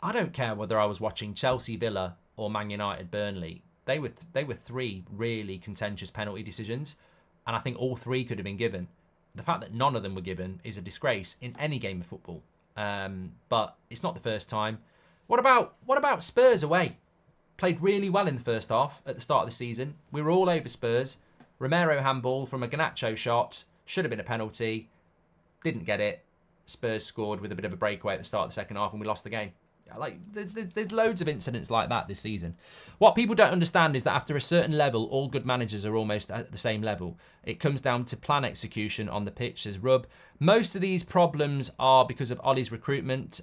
I don't care whether I was watching Chelsea, Villa or Man United, Burnley. They were 3 really contentious penalty decisions. And I think all 3 could have been given. The fact that none of them were given is a disgrace in any game of football. But it's not the first time. What about Spurs away? Played really well in the first half at the start of the season. We were all over Spurs. Romero handball from a Garnacho shot. Should have been a penalty. Didn't get it. Spurs scored with a bit of a breakaway at the start of the second half and we lost the game. Like, there's loads of incidents like that this season. What people don't understand is that after a certain level, all good managers are almost at the same level. It comes down to plan execution on the pitch, says Rub. Most of these problems are because of Ollie's recruitment.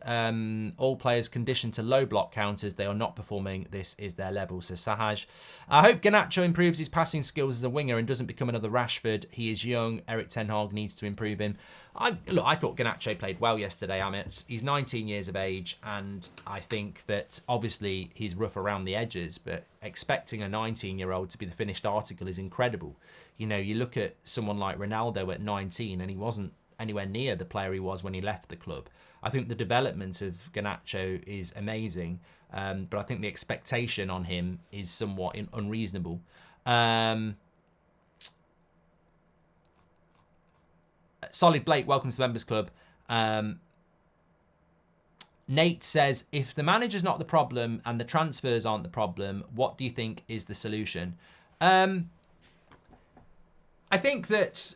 All players conditioned to low block counters. They are not performing. This is their level, says Sahaj. I hope Garnacho improves his passing skills as a winger and doesn't become another Rashford. He is young. Erik ten Hag needs to improve him. I thought Garnacho played well yesterday, Amit. He's 19 years of age, and I think that obviously he's rough around the edges, but expecting a 19-year-old to be the finished article is incredible. You know, you look at someone like Ronaldo at 19, and he wasn't anywhere near the player he was when he left the club. I think the development of Garnacho is amazing, but I think the expectation on him is somewhat unreasonable. Solid Blake, welcome to the Members Club. Nate says, if the manager's not the problem and the transfers aren't the problem, what do you think is the solution? I think that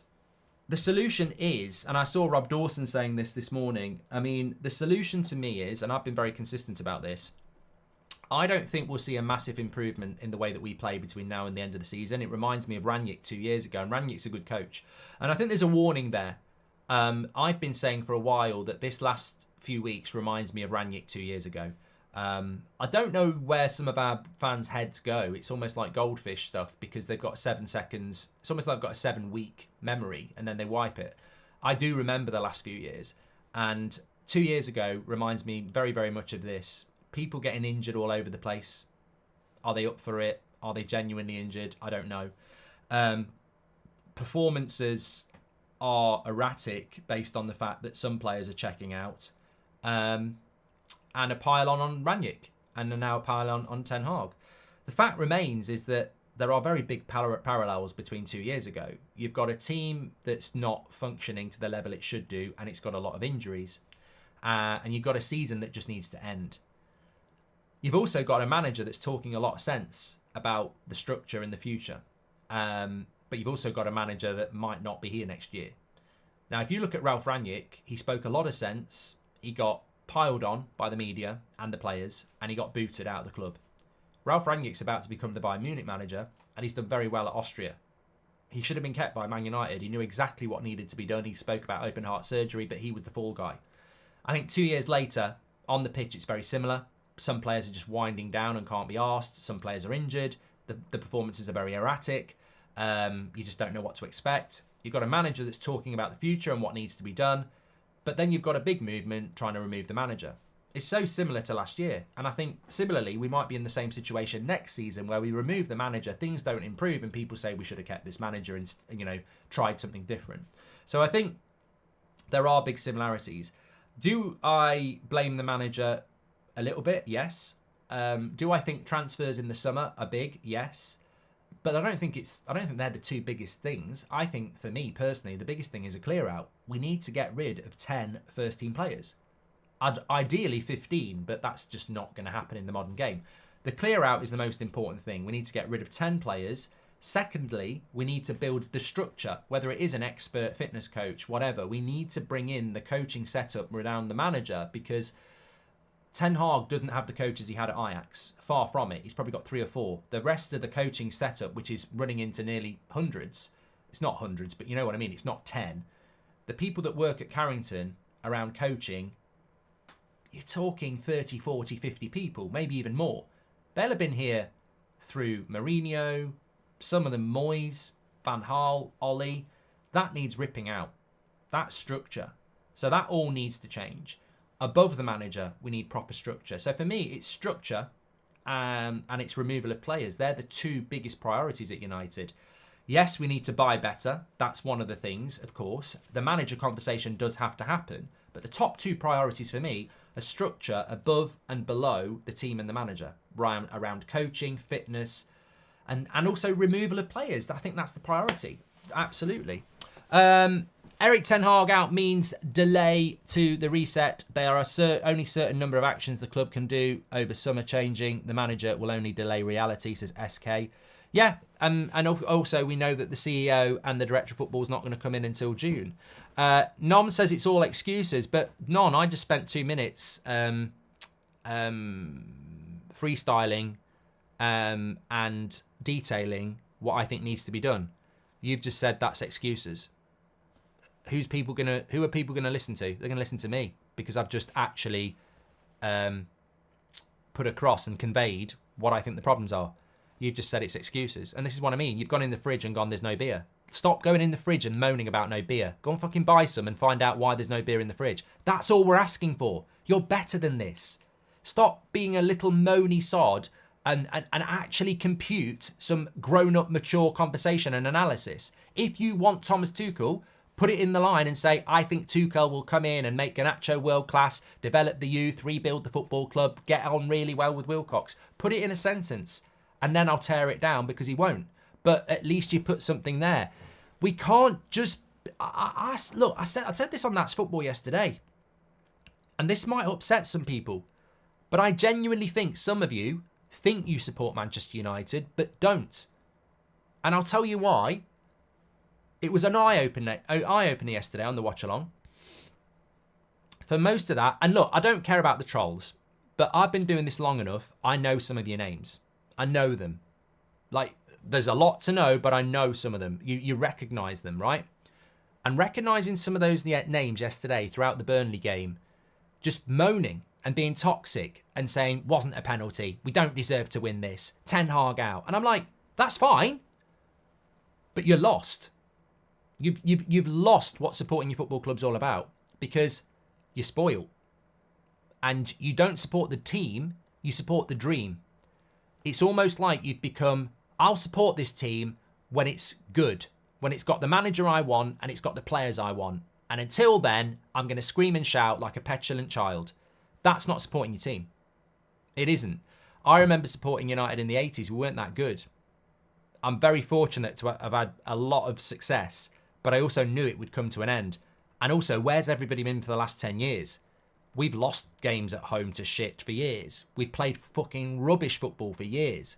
the solution is, and I saw Rob Dawson saying this morning, I mean, the solution to me is, and I've been very consistent about this, I don't think we'll see a massive improvement in the way that we play between now and the end of the season. It reminds me of Rangnick 2 years ago, and Rangnick's a good coach. And I think there's a warning there. I've been saying for a while that this last few weeks reminds me of Rangnick 2 years ago. I don't know where some of our fans' heads go. It's almost like goldfish stuff because they've got 7 seconds. It's almost like they've got a 7-week memory and then they wipe it. I do remember the last few years. And 2 years ago reminds me very, very much of this. People getting injured all over the place. Are they up for it? Are they genuinely injured? I don't know. Performances are erratic based on the fact that some players are checking out. And a pile-on Rangnick. And now a pile-on on Ten Hag. The fact remains is that there are very big parallels between 2 years ago. You've got a team that's not functioning to the level it should do, and it's got a lot of injuries. And you've got a season that just needs to end. You've also got a manager that's talking a lot of sense about the structure in the future. But you've also got a manager that might not be here next year. Now, if you look at Ralf Rangnick, he spoke a lot of sense. He got piled on by the media and the players, and he got booted out of the club. Ralf Rangnick's about to become the Bayern Munich manager, and he's done very well at Austria. He should have been kept by Man United. He knew exactly what needed to be done. He spoke about open heart surgery, but he was the fall guy. I think 2 years later, on the pitch, it's very similar. Some players are just winding down and can't be asked. Some players are injured. The performances are very erratic. You just don't know what to expect. You've got a manager that's talking about the future and what needs to be done. But then you've got a big movement trying to remove the manager. It's so similar to last year. And I think similarly, we might be in the same situation next season where we remove the manager, things don't improve, and people say we should have kept this manager and, you know, tried something different. So I think there are big similarities. Do I blame the manager a little bit? Yes. Do I think transfers in the summer are big? Yes. But I don't think they're the two biggest things. I think, for me personally, the biggest thing is a clear out. We need to get rid of 10 first-team players. Ideally 15, but that's just not going to happen in the modern game. The clear out is the most important thing. We need to get rid of 10 players. Secondly, we need to build the structure, whether it is an expert fitness coach, whatever. We need to bring in the coaching setup around the manager because Ten Hag doesn't have the coaches he had at Ajax. Far from it. He's probably got 3 or 4. The rest of the coaching setup, which is running into nearly hundreds, it's not hundreds, but you know what I mean, it's not 10. The people that work at Carrington around coaching, you're talking 30, 40, 50 people, maybe even more. They'll have been here through Mourinho, some of them Moyes, Van Gaal, Ollie. That needs ripping out. That structure. So that all needs to change. Above the manager, we need proper structure. So for me, it's structure and it's removal of players. They're the two biggest priorities at United. Yes, we need to buy better. That's one of the things, of course. The manager conversation does have to happen. But the top two priorities for me are structure above and below the team and the manager. Around coaching, fitness, and also removal of players. I think that's the priority. Absolutely. Erik ten Hag out means delay to the reset. There are only certain number of actions the club can do over summer changing. The manager will only delay reality, says SK. Yeah, and also we know that the CEO and the director of football is not going to come in until June. Nom says it's all excuses, but none. I just spent 2 minutes freestyling and detailing what I think needs to be done. You've just said that's excuses. Who are people gonna listen to? They're gonna listen to me because I've just actually put across and conveyed what I think the problems are. You've just said it's excuses. And this is what I mean. You've gone in the fridge and gone, there's no beer. Stop going in the fridge and moaning about no beer. Go and fucking buy some and find out why there's no beer in the fridge. That's all we're asking for. You're better than this. Stop being a little moany sod and actually compute some grown-up, mature conversation and analysis. If you want Thomas Tuchel, put it in the line and say, I think Tuchel will come in and make Garnacho world-class, develop the youth, rebuild the football club, get on really well with Wilcox. Put it in a sentence. And then I'll tear it down because he won't. But at least you put something there. We can't just... Look, I said this on That's Football yesterday. And this might upset some people. But I genuinely think some of you think you support Manchester United, but don't. And I'll tell you why. It was an eye-opener yesterday on the watch-along. For most of that... And look, I don't care about the trolls. But I've been doing this long enough. I know some of your names. I know them. Like, there's a lot to know, but I know some of them. You recognise them, right? And recognising some of those names yesterday throughout the Burnley game, just moaning and being toxic and saying, wasn't a penalty, we don't deserve to win this, Ten Hag out. And I'm like, that's fine, but you're lost. You've lost what supporting your football club's all about because you're spoiled. And you don't support the team, you support the dream. It's almost like you've become, I'll support this team when it's good, when it's got the manager I want and it's got the players I want. And until then, I'm going to scream and shout like a petulant child. That's not supporting your team. It isn't. I remember supporting United in the 80s. We weren't that good. I'm very fortunate to have had a lot of success, but I also knew it would come to an end. And also, where's everybody been for the last 10 years? We've lost games at home to shit for years. We've played fucking rubbish football for years.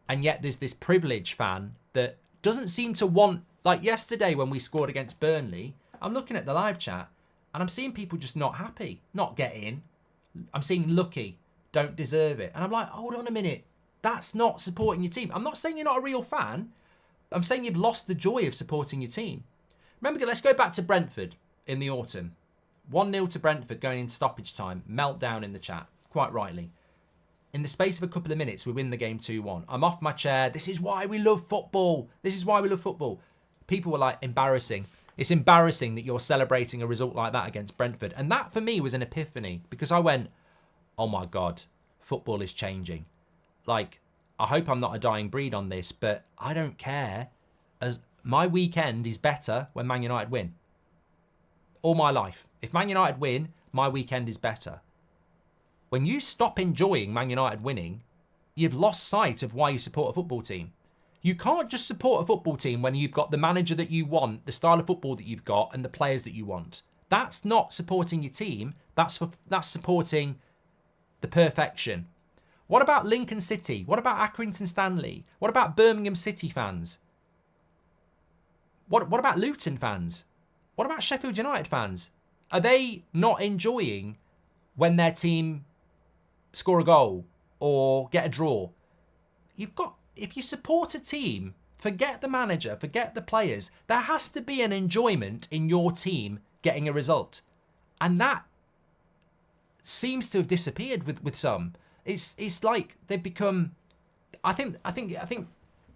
And yet there's this privileged fan that doesn't seem to want... Like yesterday when we scored against Burnley, I'm looking at the live chat and I'm seeing people just not happy, not get in. I'm seeing lucky, don't deserve it. And I'm like, hold on a minute. That's not supporting your team. I'm not saying you're not a real fan. I'm saying you've lost the joy of supporting your team. Remember, let's go back to Brentford in the autumn. 1-0 to Brentford going into stoppage time. Meltdown in the chat, quite rightly. In the space of a couple of minutes, we win the game 2-1. I'm off my chair. This is why we love football. This is why we love football. People were like, embarrassing. It's embarrassing that you're celebrating a result like that against Brentford. And that, for me, was an epiphany. Because I went, oh my God, football is changing. Like, I hope I'm not a dying breed on this, but I don't care. As my weekend is better when Man United win. All my life. If Man United win, my weekend is better. When you stop enjoying Man United winning, you've lost sight of why you support a football team. You can't just support a football team when you've got the manager that you want, the style of football that you've got, and the players that you want. That's not supporting your team. That's supporting the perfection. What about Lincoln City? What about Accrington Stanley? What about Birmingham City fans? What about Luton fans? What about Sheffield United fans? Are they not enjoying when their team score a goal or get a draw? If you support a team, forget the manager, forget the players. There has to be an enjoyment in your team getting a result. And that seems to have disappeared with some. It's like they've become... I think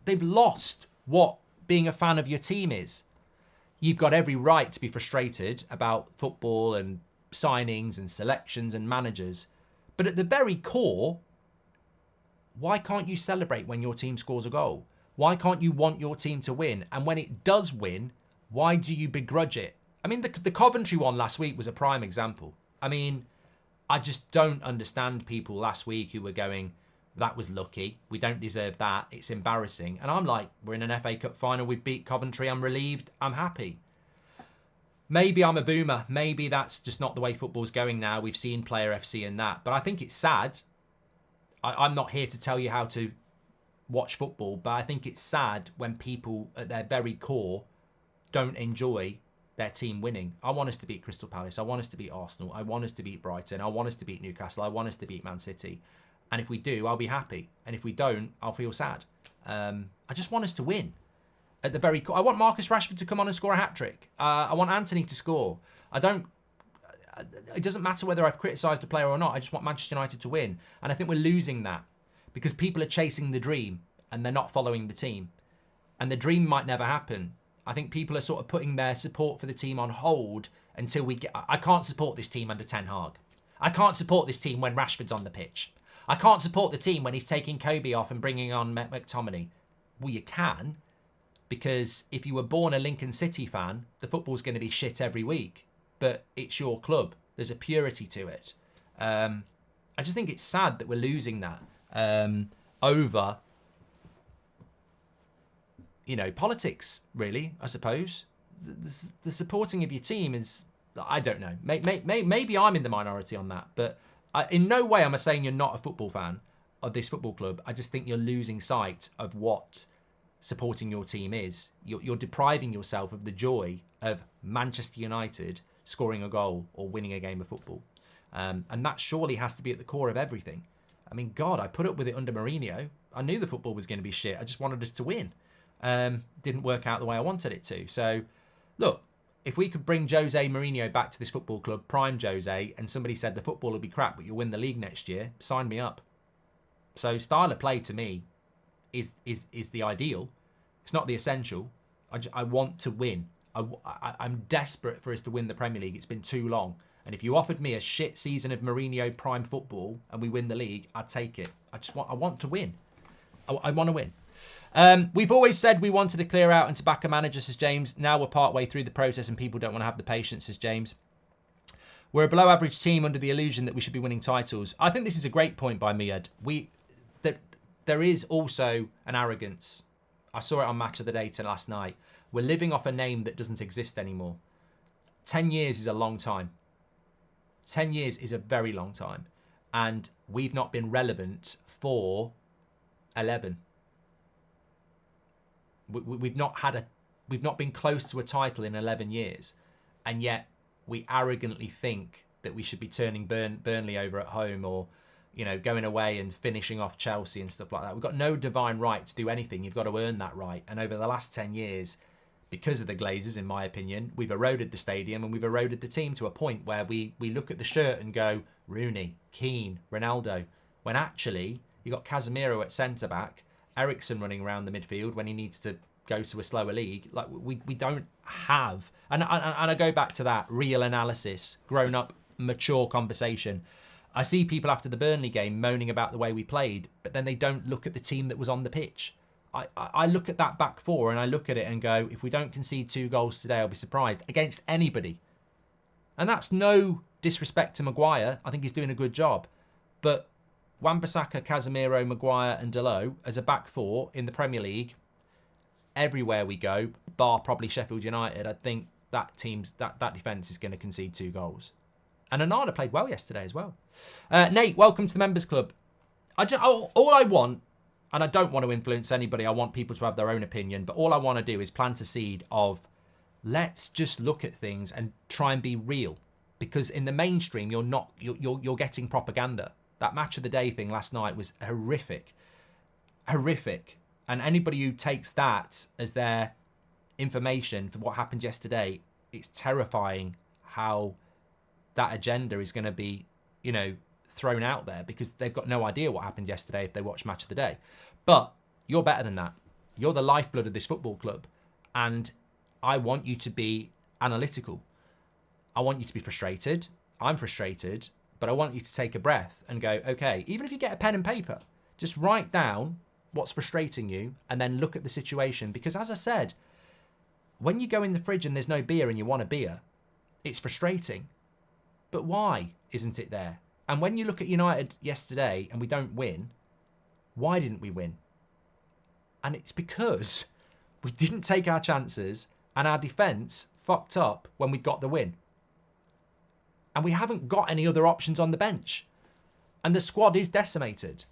they've lost what being a fan of your team is. You've got every right to be frustrated about football and signings and selections and managers. But at the very core, why can't you celebrate when your team scores a goal? Why can't you want your team to win? And when it does win, why do you begrudge it? I mean, the Coventry one last week was a prime example. I mean, I just don't understand people last week who were going, that was lucky. We don't deserve that. It's embarrassing. And I'm like, we're in an FA Cup final. We beat Coventry. I'm relieved. I'm happy. Maybe I'm a boomer. Maybe that's just not the way football's going now. We've seen Player FC and that. But I think it's sad. I'm not here to tell you how to watch football, but I think it's sad when people at their very core don't enjoy their team winning. I want us to beat Crystal Palace. I want us to beat Arsenal. I want us to beat Brighton. I want us to beat Newcastle. I want us to beat Man City. And if we do, I'll be happy. And if we don't, I'll feel sad. I just want us to win. At the very core, I want Marcus Rashford to come on and score a hat-trick. I want Anthony to score. It doesn't matter whether I've criticised a player or not. I just want Manchester United to win. And I think we're losing that because people are chasing the dream and they're not following the team. And the dream might never happen. I think people are sort of putting their support for the team on hold until we get... I can't support this team under Ten Hag. I can't support this team when Rashford's on the pitch. I can't support the team when he's taking Kobe off and bringing on McTominay. Well, you can, because if you were born a Lincoln City fan, the football's going to be shit every week. But it's your club. There's a purity to it. I just think it's sad that we're losing that over... politics, really, I suppose. The supporting of your team is, I don't know. Maybe I'm in the minority on that, but in no way am I saying you're not a football fan of this football club. I just think you're losing sight of what supporting your team is. You're depriving yourself of the joy of Manchester United scoring a goal or winning a game of football. And that surely has to be at the core of everything. I mean, God, I put up with it under Mourinho. I knew the football was going to be shit. I just wanted us to win. Didn't work out the way I wanted it to. So, look, if we could bring Jose Mourinho back to this football club, prime Jose, and somebody said the football will be crap, but you'll win the league next year, sign me up. So, style of play to me is the ideal. It's not the essential. I want to win. I'm desperate for us to win the Premier League. It's been too long. And if you offered me a shit season of Mourinho prime football and we win the league, I'd take it. I want to win. I want to win. We've always said we wanted to clear out and to back a manager, says James. Now we're partway through the process and people don't want to have the patience, says James. We're a below average team under the illusion that we should be winning titles. I think this is a great point by Miad. There is also an arrogance. I saw it on Match of the Day last night. We're living off a name that doesn't exist anymore. 10 years is a long time. 10 years is a very long time. And we've not been relevant for 11. We've not been close to a title in 11 years, and yet we arrogantly think that we should be turning Burnley over at home, or going away and finishing off Chelsea and stuff like that. We've got no divine right to do anything. You've got to earn that right. And over the last 10 years, because of the Glazers, in my opinion, we've eroded the stadium and we've eroded the team to a point where we look at the shirt and go Rooney, Keane, Ronaldo, when actually you got Casemiro at centre back, Eriksen running around the midfield when he needs to go to a slower league. Like we don't have, and I go back to that real analysis, grown up, mature conversation. I see people after the Burnley game moaning about the way we played, but then they don't look at the team that was on the pitch. I look at that back four and I look at it and go, if we don't concede 2 goals today, I'll be surprised against anybody. And that's no disrespect to Maguire. I think he's doing a good job, but Wan-Bissaka, Casemiro, Maguire and Dalot as a back four in the Premier League, everywhere we go, bar probably Sheffield United, I think that defence is going to concede 2 goals. And Onana played well yesterday as well. Nate, welcome to the Members Club. All I want, and I don't want to influence anybody, I want people to have their own opinion, but all I want to do is plant a seed of let's just look at things and try and be real. Because in the mainstream, you're getting propaganda. That Match of the Day thing last night was horrific. Horrific. And anybody who takes that as their information for what happened yesterday, it's terrifying how that agenda is going to be, thrown out there, because they've got no idea what happened yesterday if they watch Match of the Day. But you're better than that. You're the lifeblood of this football club. And I want you to be analytical. I want you to be frustrated. I'm frustrated. But I want you to take a breath and go, okay, even if you get a pen and paper, just write down what's frustrating you and then look at the situation. Because as I said, when you go in the fridge and there's no beer and you want a beer, it's frustrating. But why isn't it there? And when you look at United yesterday and we don't win, why didn't we win? And it's because we didn't take our chances and our defence fucked up when we got the win. And we haven't got any other options on the bench. And the squad is decimated.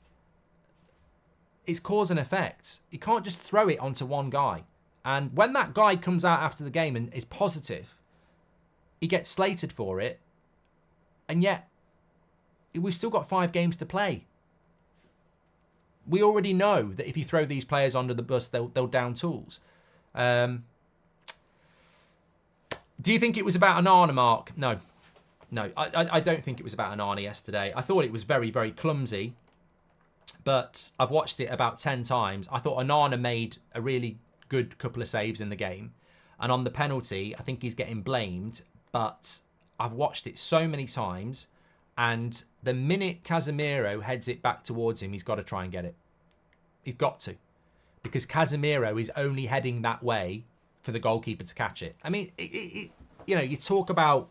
it's cause and effect. You can't just throw it onto one guy. And when that guy comes out after the game and is positive, he gets slated for it. And yet, we've still got 5 games to play. We already know that if you throw these players under the bus, they'll down tools. Do you think it was about Onana, Mark? No. No, I don't think it was about Onana yesterday. I thought it was very, very clumsy. But I've watched it about 10 times. I thought Onana made a really good couple of saves in the game. And on the penalty, I think he's getting blamed. But I've watched it so many times. And the minute Casemiro heads it back towards him, he's got to try and get it. He's got to. Because Casemiro is only heading that way for the goalkeeper to catch it. I mean, you know, you talk about...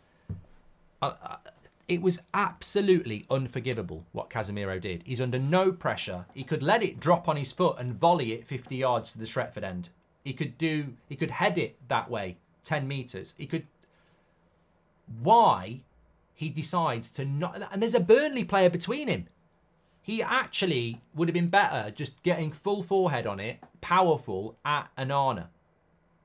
it was absolutely unforgivable what Casemiro did. He's under no pressure. He could let it drop on his foot and volley it 50 yards to the Stretford end. He could head it that way, 10 metres. Why he decides to not... And there's a Burnley player between him. He actually would have been better just getting full forehead on it, powerful, at Onana.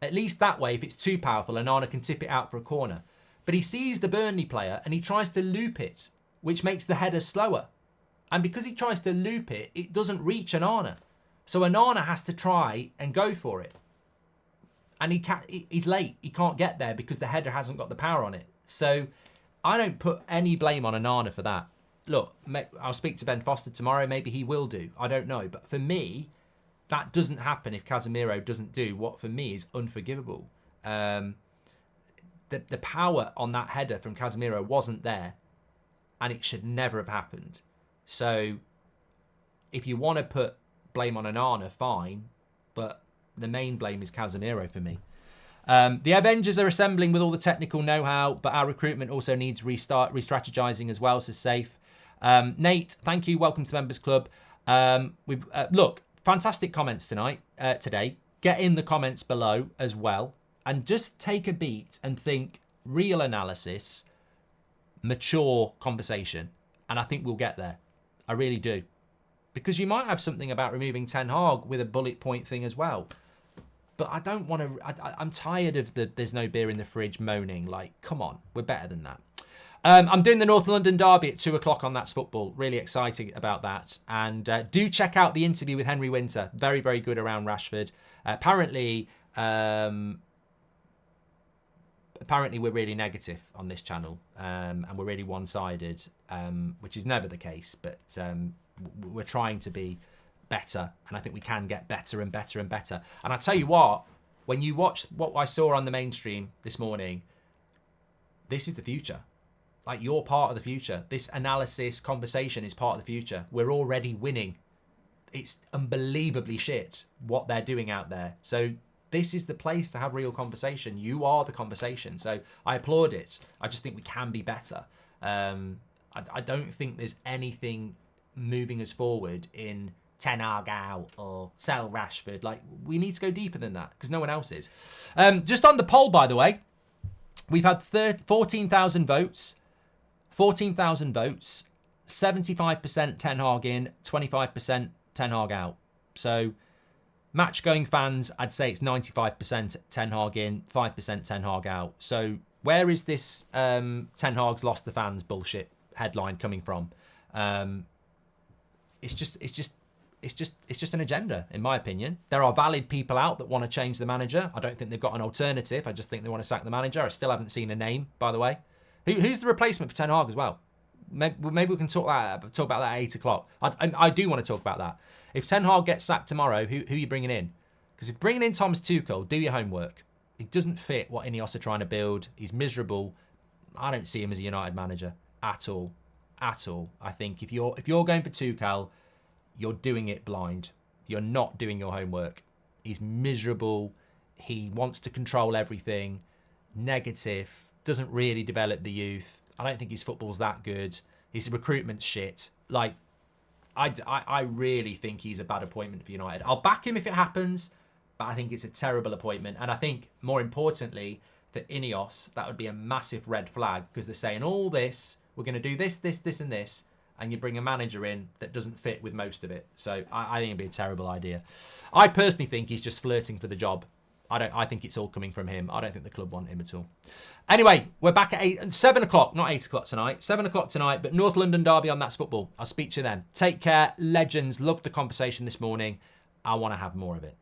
At least that way, if it's too powerful, Onana can tip it out for a corner. But he sees the Burnley player and he tries to loop it, which makes the header slower. And because he tries to loop it, it doesn't reach Onana. So Onana has to try and go for it. And he's late. He can't get there because the header hasn't got the power on it. So I don't put any blame on Onana for that. Look, I'll speak to Ben Foster tomorrow. Maybe he will do. I don't know. But for me, that doesn't happen if Casemiro doesn't do what for me is unforgivable. The power on that header from Casemiro wasn't there, and it should never have happened. So if you want to put blame on Onana, fine, but the main blame is Casemiro for me. The Avengers are assembling with all the technical know-how, but our recruitment also needs re-strategizing as well, so safe. Nate, thank you. Welcome to Members Club. Look, fantastic comments today. Get in the comments below as well. And just take a beat and think real analysis, mature conversation. And I think we'll get there. I really do. Because you might have something about removing Ten Hag with a bullet point thing as well. But I don't want to... I'm tired of the there's no beer in the fridge moaning. Like, come on. We're better than that. I'm doing the North London Derby at 2 o'clock on That's Football. Really exciting about that. And do check out the interview with Henry Winter. Very, very good around Rashford. Apparently we're really negative on this channel, and we're really one-sided, which is never the case, but we're trying to be better, and I think we can get better and better and better. And I tell you what, when you watch what I saw on the mainstream this morning, this is the future. Like, you're part of the future. This analysis conversation is part of the future. We're already winning. It's unbelievably shit what they're doing out there. So this is the place to have real conversation. You are the conversation. So I applaud it. I just think we can be better. I don't think there's anything moving us forward in Ten Hag out or sell Rashford. Like, we need to go deeper than that because no one else is. Just on the poll, by the way, we've had 14,000 votes. 14,000 votes. 75% Ten Hag in, 25% Ten Hag out. So match-going fans, I'd say it's 95% Ten Hag in, 5% Ten Hag out. So where is this Ten Hag's lost the fans bullshit headline coming from? It's just an agenda, in my opinion. There are valid people out that want to change the manager. I don't think they've got an alternative. I just think they want to sack the manager. I still haven't seen a name, by the way. Who's the replacement for Ten Hag as well? Maybe we can talk about that at 8 o'clock. I do want to talk about that. If Ten Hag gets sacked tomorrow, who are you bringing in? Because if bringing in Thomas Tuchel, do your homework. He doesn't fit what Ineos are trying to build. He's miserable. I don't see him as a United manager at all. At all. I think if you're going for Tuchel, you're doing it blind. You're not doing your homework. He's miserable. He wants to control everything. Negative. Doesn't really develop the youth. I don't think his football's that good. His recruitment's shit. Like, I really think he's a bad appointment for United. I'll back him if it happens, but I think it's a terrible appointment. And I think, more importantly, for Ineos, that would be a massive red flag because they're saying all this, we're going to do this, this, this, and this. and you bring a manager in that doesn't fit with most of it. So I think it'd be a terrible idea. I personally think he's just flirting for the job. I think it's all coming from him. I don't think the club want him at all. Anyway, we're back at 7 o'clock, not 8 o'clock tonight. 7 o'clock tonight, but North London derby on That's Football. I'll speak to you then. Take care, legends. Loved the conversation this morning. I want to have more of it.